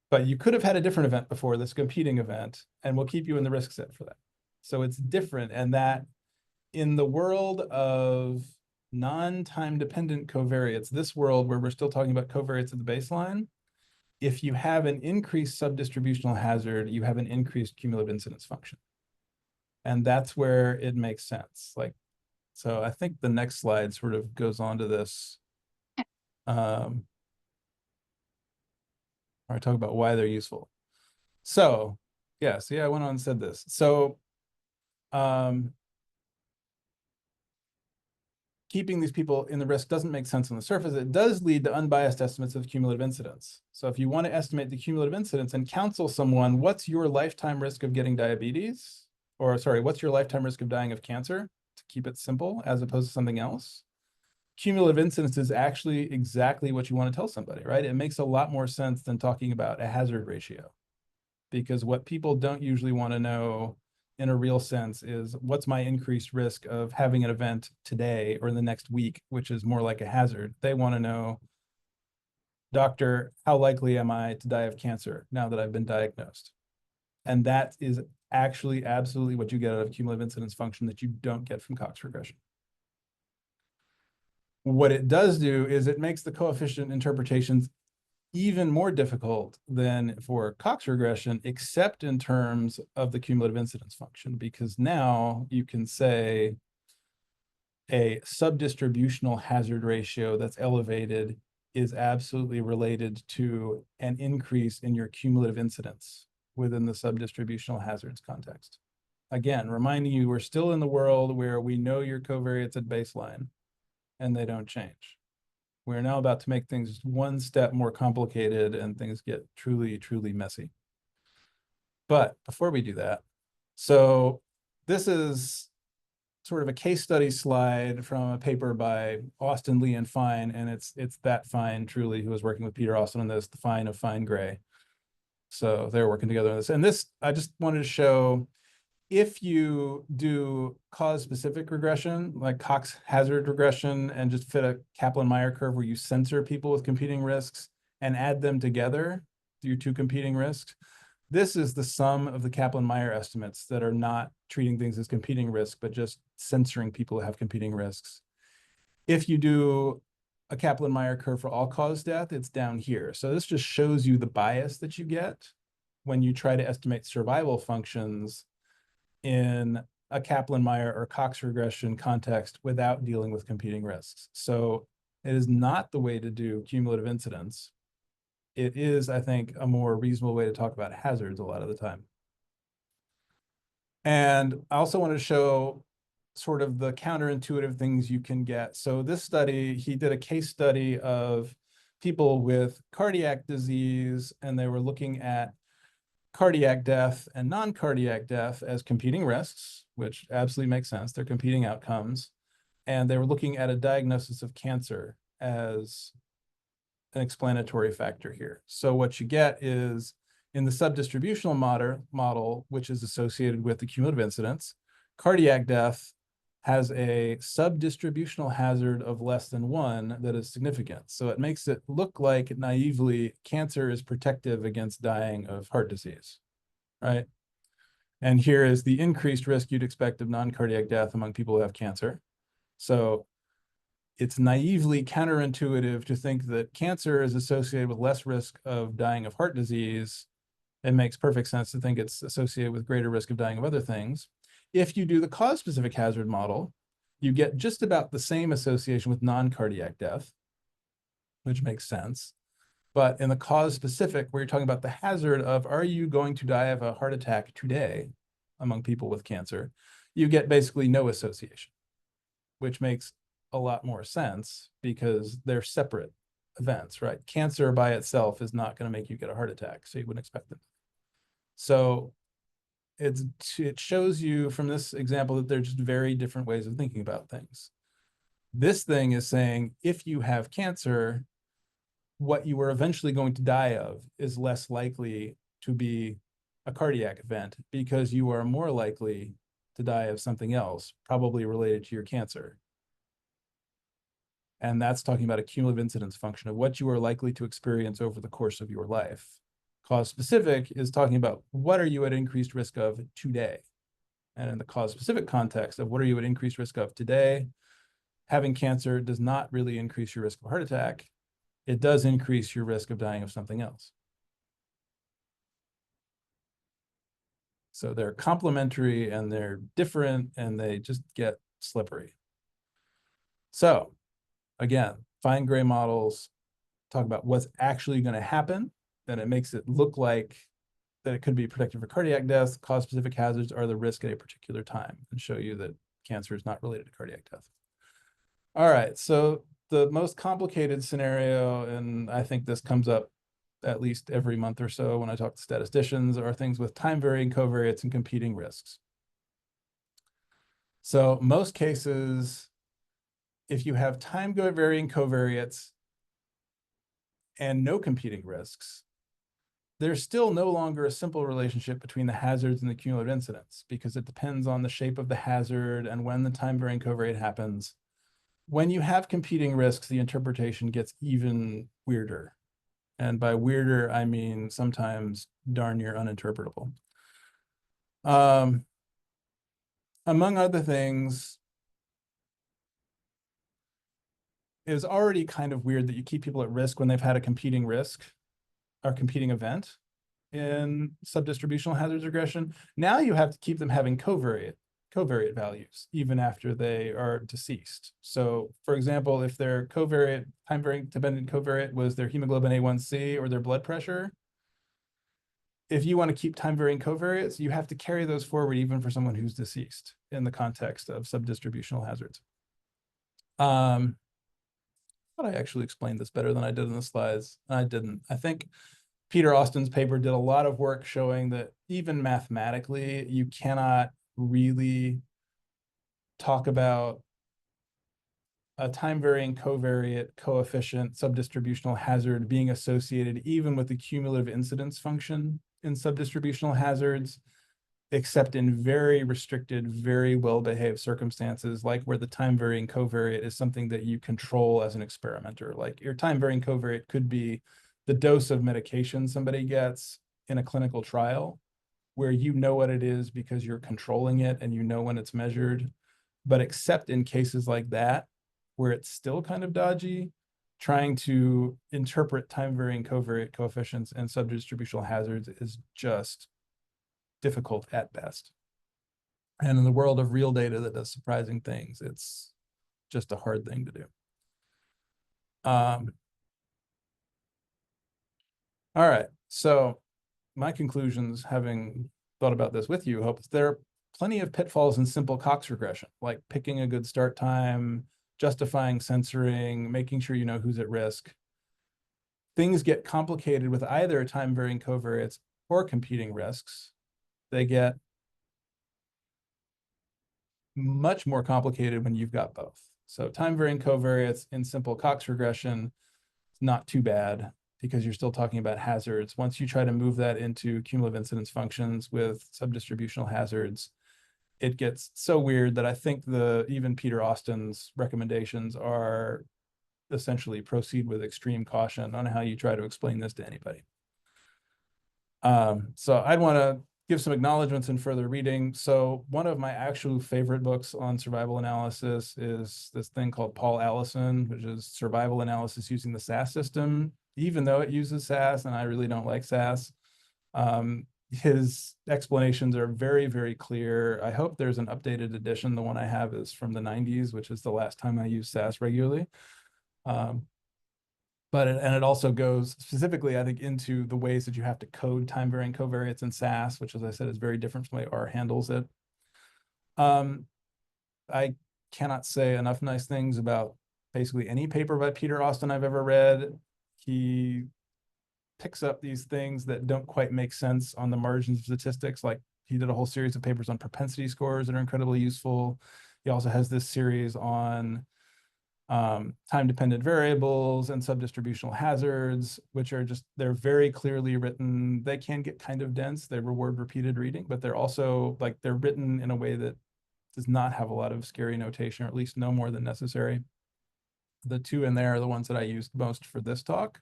But you could have had a different event before, this competing event, and we'll keep you in the risk set for that. So it's different, and that in the world of non-time dependent covariates, this world where we're still talking about covariates at the baseline, if you have an increased subdistributional hazard, you have an increased cumulative incidence function. And that's where it makes sense. Like, so I think the next slide sort of goes on to this. Or talk about why they're useful. So, yeah, so I went on and said this. So, keeping these people in the risk doesn't make sense on the surface. It does lead to unbiased estimates of cumulative incidence. So if you want to estimate the cumulative incidence and counsel someone, what's your lifetime risk of getting diabetes? Or sorry, what's your lifetime risk of dying of cancer? To keep it simple, as opposed to something else. Cumulative incidence is actually exactly what you want to tell somebody, right? It makes a lot more sense than talking about a hazard ratio. Because what people don't usually want to know in a real sense is what's my increased risk of having an event today or in the next week, which is more like a hazard. They want to know, doctor, how likely am I to die of cancer now that I've been diagnosed? And that is actually absolutely what you get out of cumulative incidence function that you don't get from Cox regression. What it does do is it makes the coefficient interpretations even more difficult than for Cox regression, except in terms of the cumulative incidence function, because now you can say a subdistributional hazard ratio that's elevated is absolutely related to an increase in your cumulative incidence within the subdistributional hazards context. again, reminding you we're still in the world where we know your covariates at baseline and they don't change. We're now about to make things one step more complicated and things get truly, truly messy. But before we do that, so this is sort of a case study slide from a paper by Austin, Lee, and Fine, and it's that Fine truly who was working with Peter Austin on this, the Fine of Fine Gray. So they're working together on this. And this, I just wanted to show, if you do cause-specific regression, like Cox hazard regression, and just fit a Kaplan-Meier curve where you censor people with competing risks and add them together, your two competing risks, this is the sum of the Kaplan-Meier estimates that are not treating things as competing risk, but just censoring people who have competing risks. If you do a Kaplan-Meier curve for all-cause death, it's down here. So this just shows you the bias that you get when you try to estimate survival functions in a Kaplan-Meier or Cox regression context without dealing with competing risks. So it is not the way to do cumulative incidence. It is, I think, a more reasonable way to talk about hazards a lot of the time. And I also want to show sort of the counterintuitive things you can get. So this study, he did a case study of people with cardiac disease, and they were looking at cardiac death and non-cardiac death as competing risks, which absolutely makes sense. They're competing outcomes. And they were looking at a diagnosis of cancer as an explanatory factor here. So what you get is in the subdistributional model, which is associated with the cumulative incidence, cardiac death has a subdistributional hazard of less than 1 that is significant. So it makes it look like naively cancer is protective against dying of heart disease, right? And here is the increased risk you'd expect of non-cardiac death among people who have cancer. So it's naively counterintuitive to think that cancer is associated with less risk of dying of heart disease. It makes perfect sense to think it's associated with greater risk of dying of other things. If you do the cause-specific hazard model, you get just about the same association with non-cardiac death, which makes sense. But in the cause-specific, where you're talking about the hazard of, are you going to die of a heart attack today among people with cancer, you get basically no association, which makes a lot more sense because they're separate events, right? Cancer by itself is not going to make you get a heart attack, so you wouldn't expect it. So it shows you from this example that they're just very different ways of thinking about things. This thing is saying, if you have cancer, what you are eventually going to die of is less likely to be a cardiac event because you are more likely to die of something else, probably related to your cancer. And that's talking about a cumulative incidence function of what you are likely to experience over the course of your life. Cause specific is talking about what are you at increased risk of today? And in the cause specific context of what are you at increased risk of today, having cancer does not really increase your risk of a heart attack. It does increase your risk of dying of something else. So they're complementary and they're different and they just get slippery. So again, fine gray models talk about what's actually going to happen. Then it makes it look like that it could be protective for cardiac death. Cause-specific hazards are the risk at a particular time and show you that cancer is not related to cardiac death. All right, so the most complicated scenario, and I think this comes up at least every month or so when I talk to statisticians, are things with time-varying covariates and competing risks. So most cases, if you have time-varying covariates and no competing risks, there's still no longer a simple relationship between the hazards and the cumulative incidence because it depends on the shape of the hazard and when the time-varying covariate happens. When you have competing risks, the interpretation gets even weirder. And by weirder, I mean sometimes darn near uninterpretable. Among other things, it was already kind of weird that you keep people at risk when they've had a competing risk or competing event in subdistributional hazards regression. Now you have to keep them having covariate values even after they are deceased. So for example, if their covariate, time-varying dependent covariate was their hemoglobin A1C or their blood pressure, if you want to keep time varying covariates, you have to carry those forward even for someone who's deceased in the context of subdistributional hazards. I thought I actually explained this better than I did in the slides. I didn't. I think Peter Austin's paper did a lot of work showing that even mathematically, you cannot really talk about a time varying covariate coefficient subdistributional hazard being associated even with the cumulative incidence function in subdistributional hazards, except in very restricted, very well-behaved circumstances, like where the time varying covariate is something that you control as an experimenter. Like your time varying covariate could be the dose of medication somebody gets in a clinical trial, where you know what it is because you're controlling it and you know when it's measured. But except in cases like that, where it's still kind of dodgy, trying to interpret time varying covariate coefficients and subdistributional hazards is just difficult at best. And in the world of real data that does surprising things, it's just a hard thing to do. All right, so my conclusions, having thought about this with you, hope there are plenty of pitfalls in simple Cox regression, like picking a good start time, justifying censoring, making sure you know who's at risk. Things get complicated with either time varying covariates or competing risks. They get much more complicated when you've got both. So time varying covariates in simple Cox regression is not too bad because you're still talking about hazards. Once you try to move that into cumulative incidence functions with subdistributional hazards, it gets so weird that I think even Peter Austin's recommendations are essentially proceed with extreme caution on how you try to explain this to anybody. So I'd want to give some acknowledgments in further reading. So one of my actual favorite books on survival analysis is this thing called Paul Allison, which is Survival Analysis Using the SAS System, even though it uses SAS, and I really don't like SAS. His explanations are very, very clear. I hope there's an updated edition. The one I have is from the 90s, which is the last time I used SAS regularly. But it also goes specifically, I think, into the ways that you have to code time varying covariates in SAS, which, as I said, is very different from the way R handles it. I cannot say enough nice things about basically any paper by Peter Austin I've ever read. He picks up these things that don't quite make sense on the margins of statistics. Like he did a whole series of papers on propensity scores that are incredibly useful. He also has this series on time-dependent variables and subdistributional hazards, which are they're very clearly written. They can get kind of dense. They reward repeated reading, but they're also they're written in a way that does not have a lot of scary notation, or at least no more than necessary. The two in there are the ones that I used most for this talk.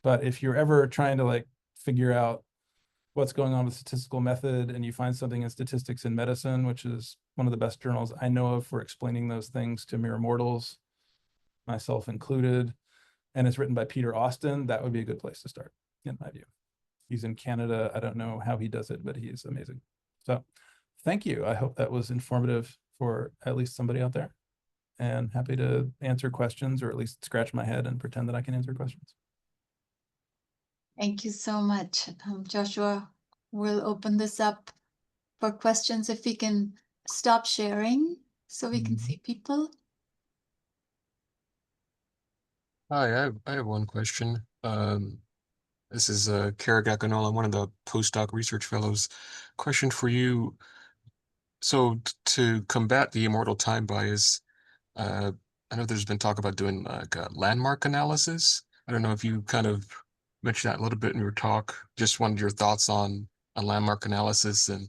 But if you're ever trying to figure out what's going on with statistical method and you find something in Statistics in Medicine, which is one of the best journals I know of for explaining those things to mere mortals, myself included, and it's written by Peter Austin, that would be a good place to start, in my view. He's in Canada. I don't know how he does it, but he's amazing. So thank you. I hope that was informative for at least somebody out there, and happy to answer questions, or at least scratch my head and pretend that I can answer questions. Thank you so much, Joshua. We'll open this up for questions if we can stop sharing so we can see people. Hi, I have one question. This is Kara Gakanola, one of the postdoc research fellows. Question for you. So to combat the immortal time bias, I know there's been talk about doing like a landmark analysis. I don't know if you kind of mentioned that a little bit in your talk. Just wanted your thoughts on a landmark analysis, and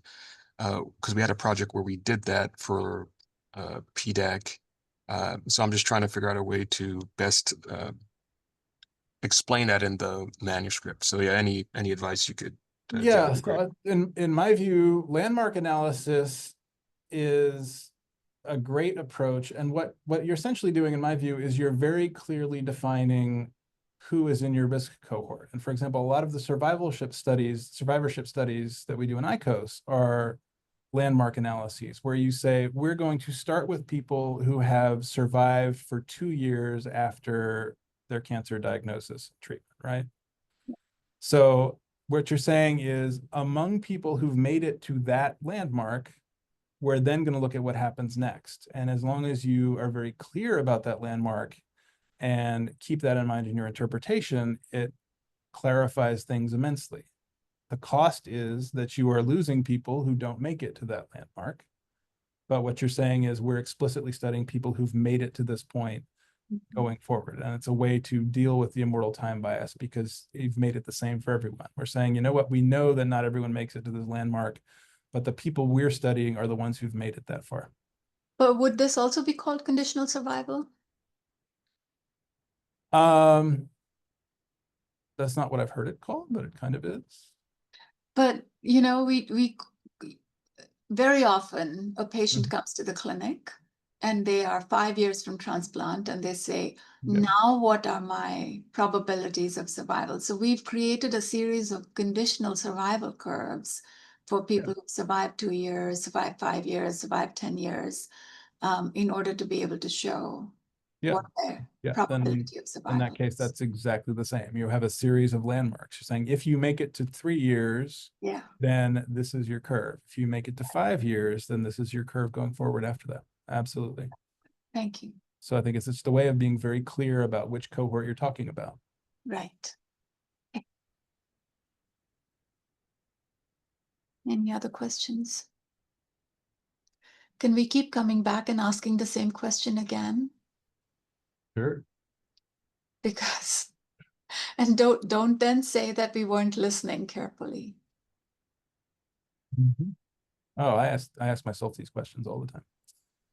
because we had a project where we did that for PDAC. So I'm just trying to figure out a way to best explain that in the manuscript. So yeah, any advice you could give Yeah, would be great. in my view, landmark analysis is a great approach. And what you're essentially doing, in my view, is you're very clearly defining who is in your risk cohort. And for example, a lot of the survivorship studies that we do in ICOS are landmark analyses, where you say, we're going to start with people who have survived for 2 years after their cancer diagnosis treatment, right? So what you're saying is among people who've made it to that landmark, we're then going to look at what happens next. And as long as you are very clear about that landmark and keep that in mind in your interpretation, it clarifies things immensely. The cost is that you are losing people who don't make it to that landmark. But what you're saying is we're explicitly studying people who've made it to this point going forward. And it's a way to deal with the immortal time bias because you've made it the same for everyone. We're saying, you know what, we know that not everyone makes it to this landmark, but the people we're studying are the ones who've made it that far. But would this also be called conditional survival? That's not what I've heard it called, but it kind of is. But, you know, we very often a patient comes to the clinic and they are 5 years from transplant and they say, Yeah. now what are my probabilities of survival? So we've created a series of conditional survival curves for people who survive 2 years, survive 5 years, survive 10 years, in order to be able to show Yeah. what their Yeah, probability of in survival that case, is. that's exactly the same. You have a series of landmarks. You're saying if you make it to 3 years, Yeah, then this is your curve. If you make it to 5 years, then this is your curve going forward after that. Absolutely. thank you. So I think it's just a way of being very clear about which cohort you're talking about. Right. Any other questions? Can we keep coming back and asking the same question again? Sure. Because, and don't then say that we weren't listening carefully. Oh, I ask myself these questions all the time.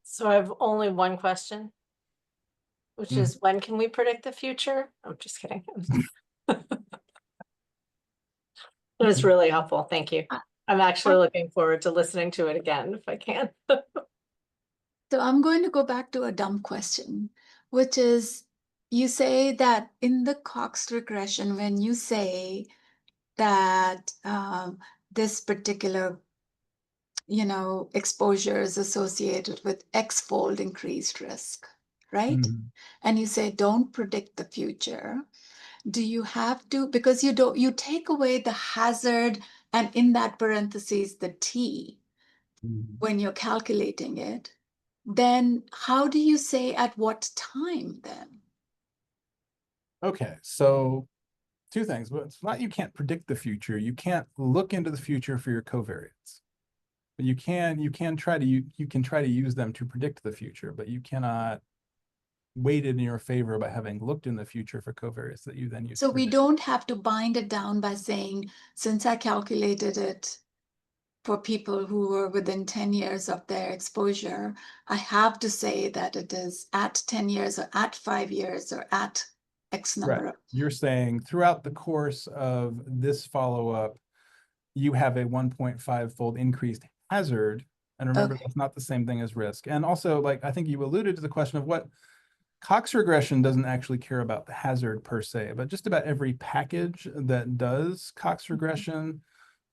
So I have only one question, which Mm. is when can we predict the future? I'm just kidding. It was really helpful. Thank you. I'm actually looking forward to listening to it again if I can. So I'm going to go back to a dumb question, which is you say that in the Cox regression, when you say that this particular exposure is associated with X-fold increased risk, right? Mhm. And you say, don't predict the future. Do you have to, because you take away the hazard and in that parentheses, the T Mhm. when you're calculating it, then how do you say at what time then? Okay, so two things. But it's not you can't predict the future. You can't look into the future for your covariates. But you can try to use them to predict the future, but you cannot weight it in your favor by having looked in the future for covariates that you then use. So to we predict. don't have to bind it down by saying, since I calculated it for people who were within 10 years of their exposure, I have to say that it is at 10 years or at 5 years or at X number Right. of. You're saying throughout the course of this follow-up, you have a 1.5-fold increased hazard. And remember, Okay. that's not the same thing as risk. And also, like, I think you alluded to the question of what Cox regression doesn't actually care about the hazard per se, but just about every package that does Cox regression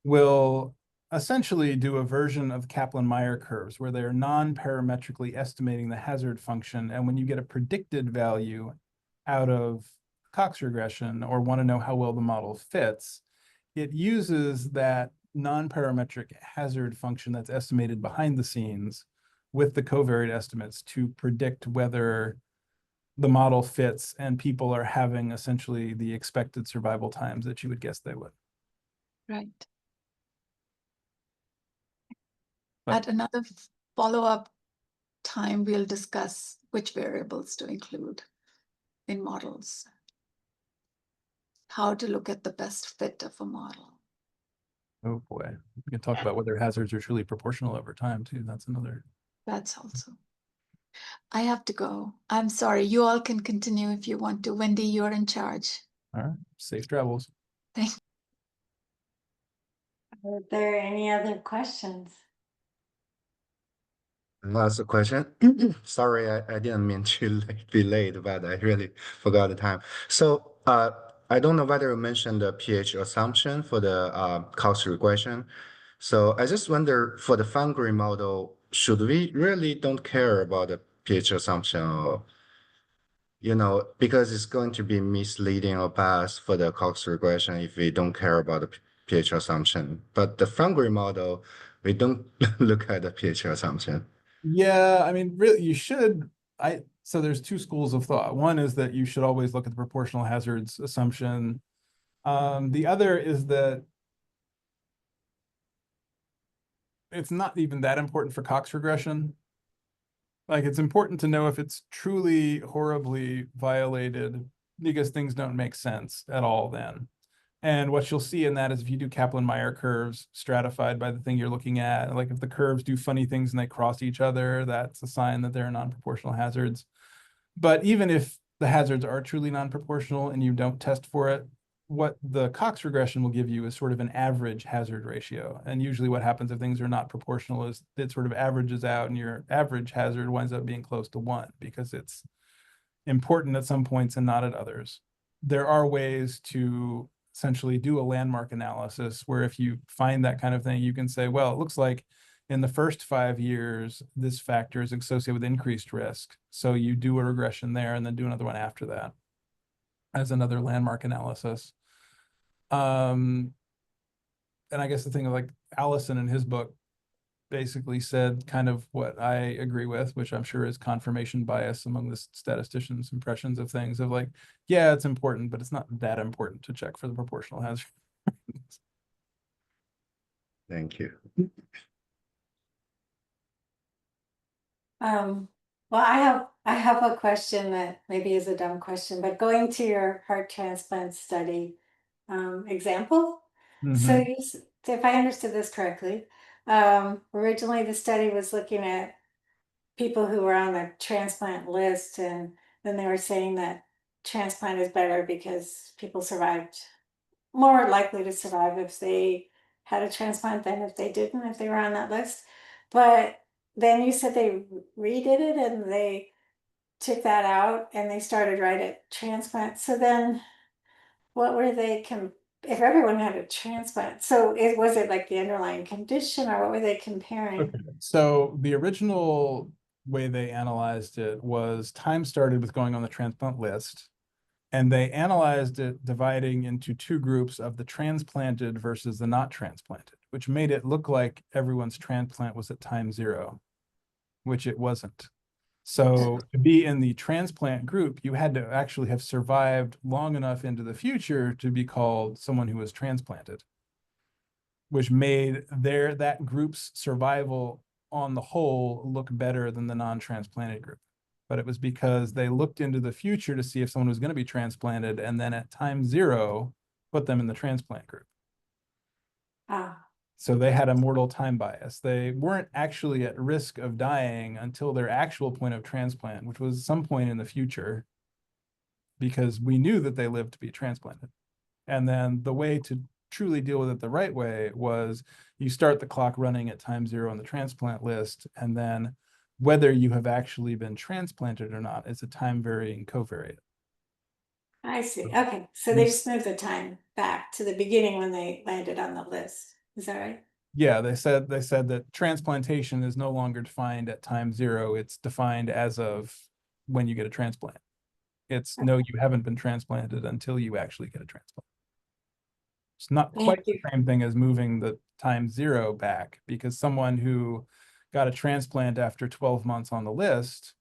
will essentially do a version of Kaplan-Meier curves where they're non-parametrically estimating the hazard function. And when you get a predicted value out of Cox regression or want to know how well the model fits, it uses that non-parametric hazard function that's estimated behind the scenes with the covariate estimates to predict whether the model fits and people are having essentially the expected survival times that you would guess they would. Right. But- At another follow-up time, we'll discuss which variables to include in models, how to look at the best fit of a model. Oh boy, we can talk about whether hazards are truly proportional over time too. That's another. That's also. I have to go. I'm sorry. You all can continue if you want to. Wendy, you're in charge. All right, safe travels. Are there any other questions? Last question. Sorry, I didn't mean to be late, but I really forgot the time. So I don't know whether you mentioned the pH assumption for the Cox regression. So I just wonder for the Foundry model, should we really don't care about the pH assumption or, because it's going to be misleading or biased for the Cox regression if we don't care about the pH assumption, but the front grid model, we don't look at the pH assumption. Yeah, I mean, really, you should. So there's two schools of thought. One is that you should always look at the proportional hazards assumption. The other is that it's not even that important for Cox regression. Like, it's important to know if it's truly horribly violated because things don't make sense at all then. And what you'll see in that is if you do Kaplan-Meier curves stratified by the thing you're looking at, like if the curves do funny things and they cross each other, that's a sign that they're non-proportional hazards. But even if the hazards are truly non-proportional and you don't test for it, what the Cox regression will give you is sort of an average hazard ratio. And usually what happens if things are not proportional is it sort of averages out and your average hazard winds up being close to 1 because it's important at some points and not at others. There are ways to essentially do a landmark analysis where if you find that kind of thing, you can say, well, it looks like in the first 5 years, this factor is associated with increased risk. So you do a regression there and then do another one after that as another landmark analysis. And I guess the thing like Allison in his book basically said kind of what I agree with, which I'm sure is confirmation bias among the statisticians' impressions of things of like, yeah, it's important, but it's not that important to check for the proportional hazard. Thank you. Well, I have a question that maybe is a dumb question, but going to your heart transplant study example. So Mhm. if I understood this correctly, originally the study was looking at people who were on the transplant list, and then they were saying that transplant is better because people survived, more likely to survive if they had a transplant than if they didn't, if they were on that list. But then you said they redid it and they took that out and they started right at transplant. So then what were they if everyone had a transplant, so was it like the underlying condition or what were they comparing? Okay. So the original way they analyzed it was time started with going on the transplant list, and they analyzed it dividing into two groups of the transplanted versus the not transplanted, which made it look like everyone's transplant was at time 0, which it wasn't. So to be in the transplant group, you had to actually have survived long enough into the future to be called someone who was transplanted, which made that group's survival on the whole look better than the non-transplanted group. But it was because they looked into the future to see if someone was going to be transplanted, and then at time 0, put them in the transplant group. Ah, So they had a mortal time bias. They weren't actually at risk of dying until their actual point of transplant, which was some point in the future, because we knew that they lived to be transplanted. And then the way to truly deal with it the right way was you start the clock running at time 0 on the transplant list, and then whether you have actually been transplanted or not is a time varying covariate. I see. Okay, so they just moved the time back to the beginning when they landed on the list. Is that right? Yeah, they said that transplantation is no longer defined at time 0. It's defined as of when you get a transplant. It's no, you haven't been transplanted until you actually get a transplant. It's not Thank quite the you. same thing as moving the time 0 back, because someone who got a transplant after 12 months on the list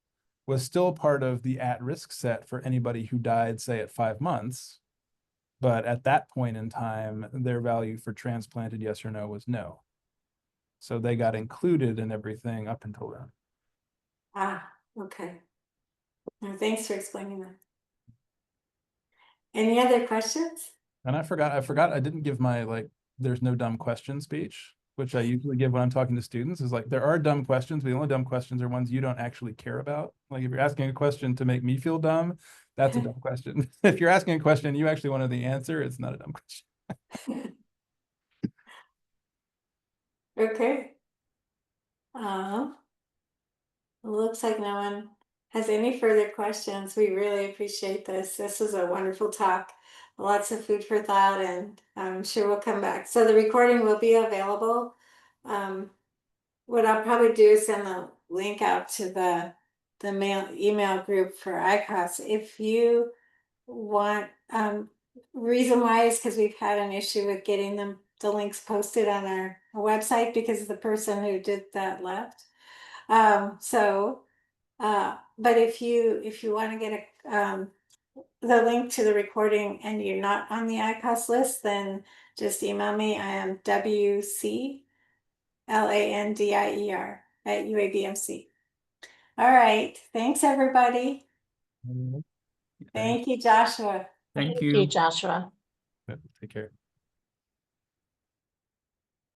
was still part of the at-risk set for anybody who died, say, at 5 months. But at that point in time, their value for transplanted yes or no was no. So they got included in everything up until then. Ah, okay. No, thanks for explaining that. Any other questions? And I forgot I didn't give my like there's no dumb question speech, which I usually give when I'm talking to students, is like there are dumb questions, but the only dumb questions are ones you don't actually care about. Like if you're asking a question to make me feel dumb, that's a dumb question. If you're asking a question you actually wanted the answer, it's not a dumb question. Okay. Looks like no one has any further questions. We really appreciate this. This was a wonderful talk. Lots of food for thought, and I'm sure we'll come back. So the recording will be available. What I'll probably do is send the link out to the email group for ICOS. If you want, reason why is because we've had an issue with getting them the links posted on our website because the person who did that left. But if you want to get the link to the recording and you're not on the ICOS list, then just email me. I am WCLANDIER@UABMC. All right. Thanks, everybody. Thank you, Joshua. Thank Thank you, you. Joshua. Take care.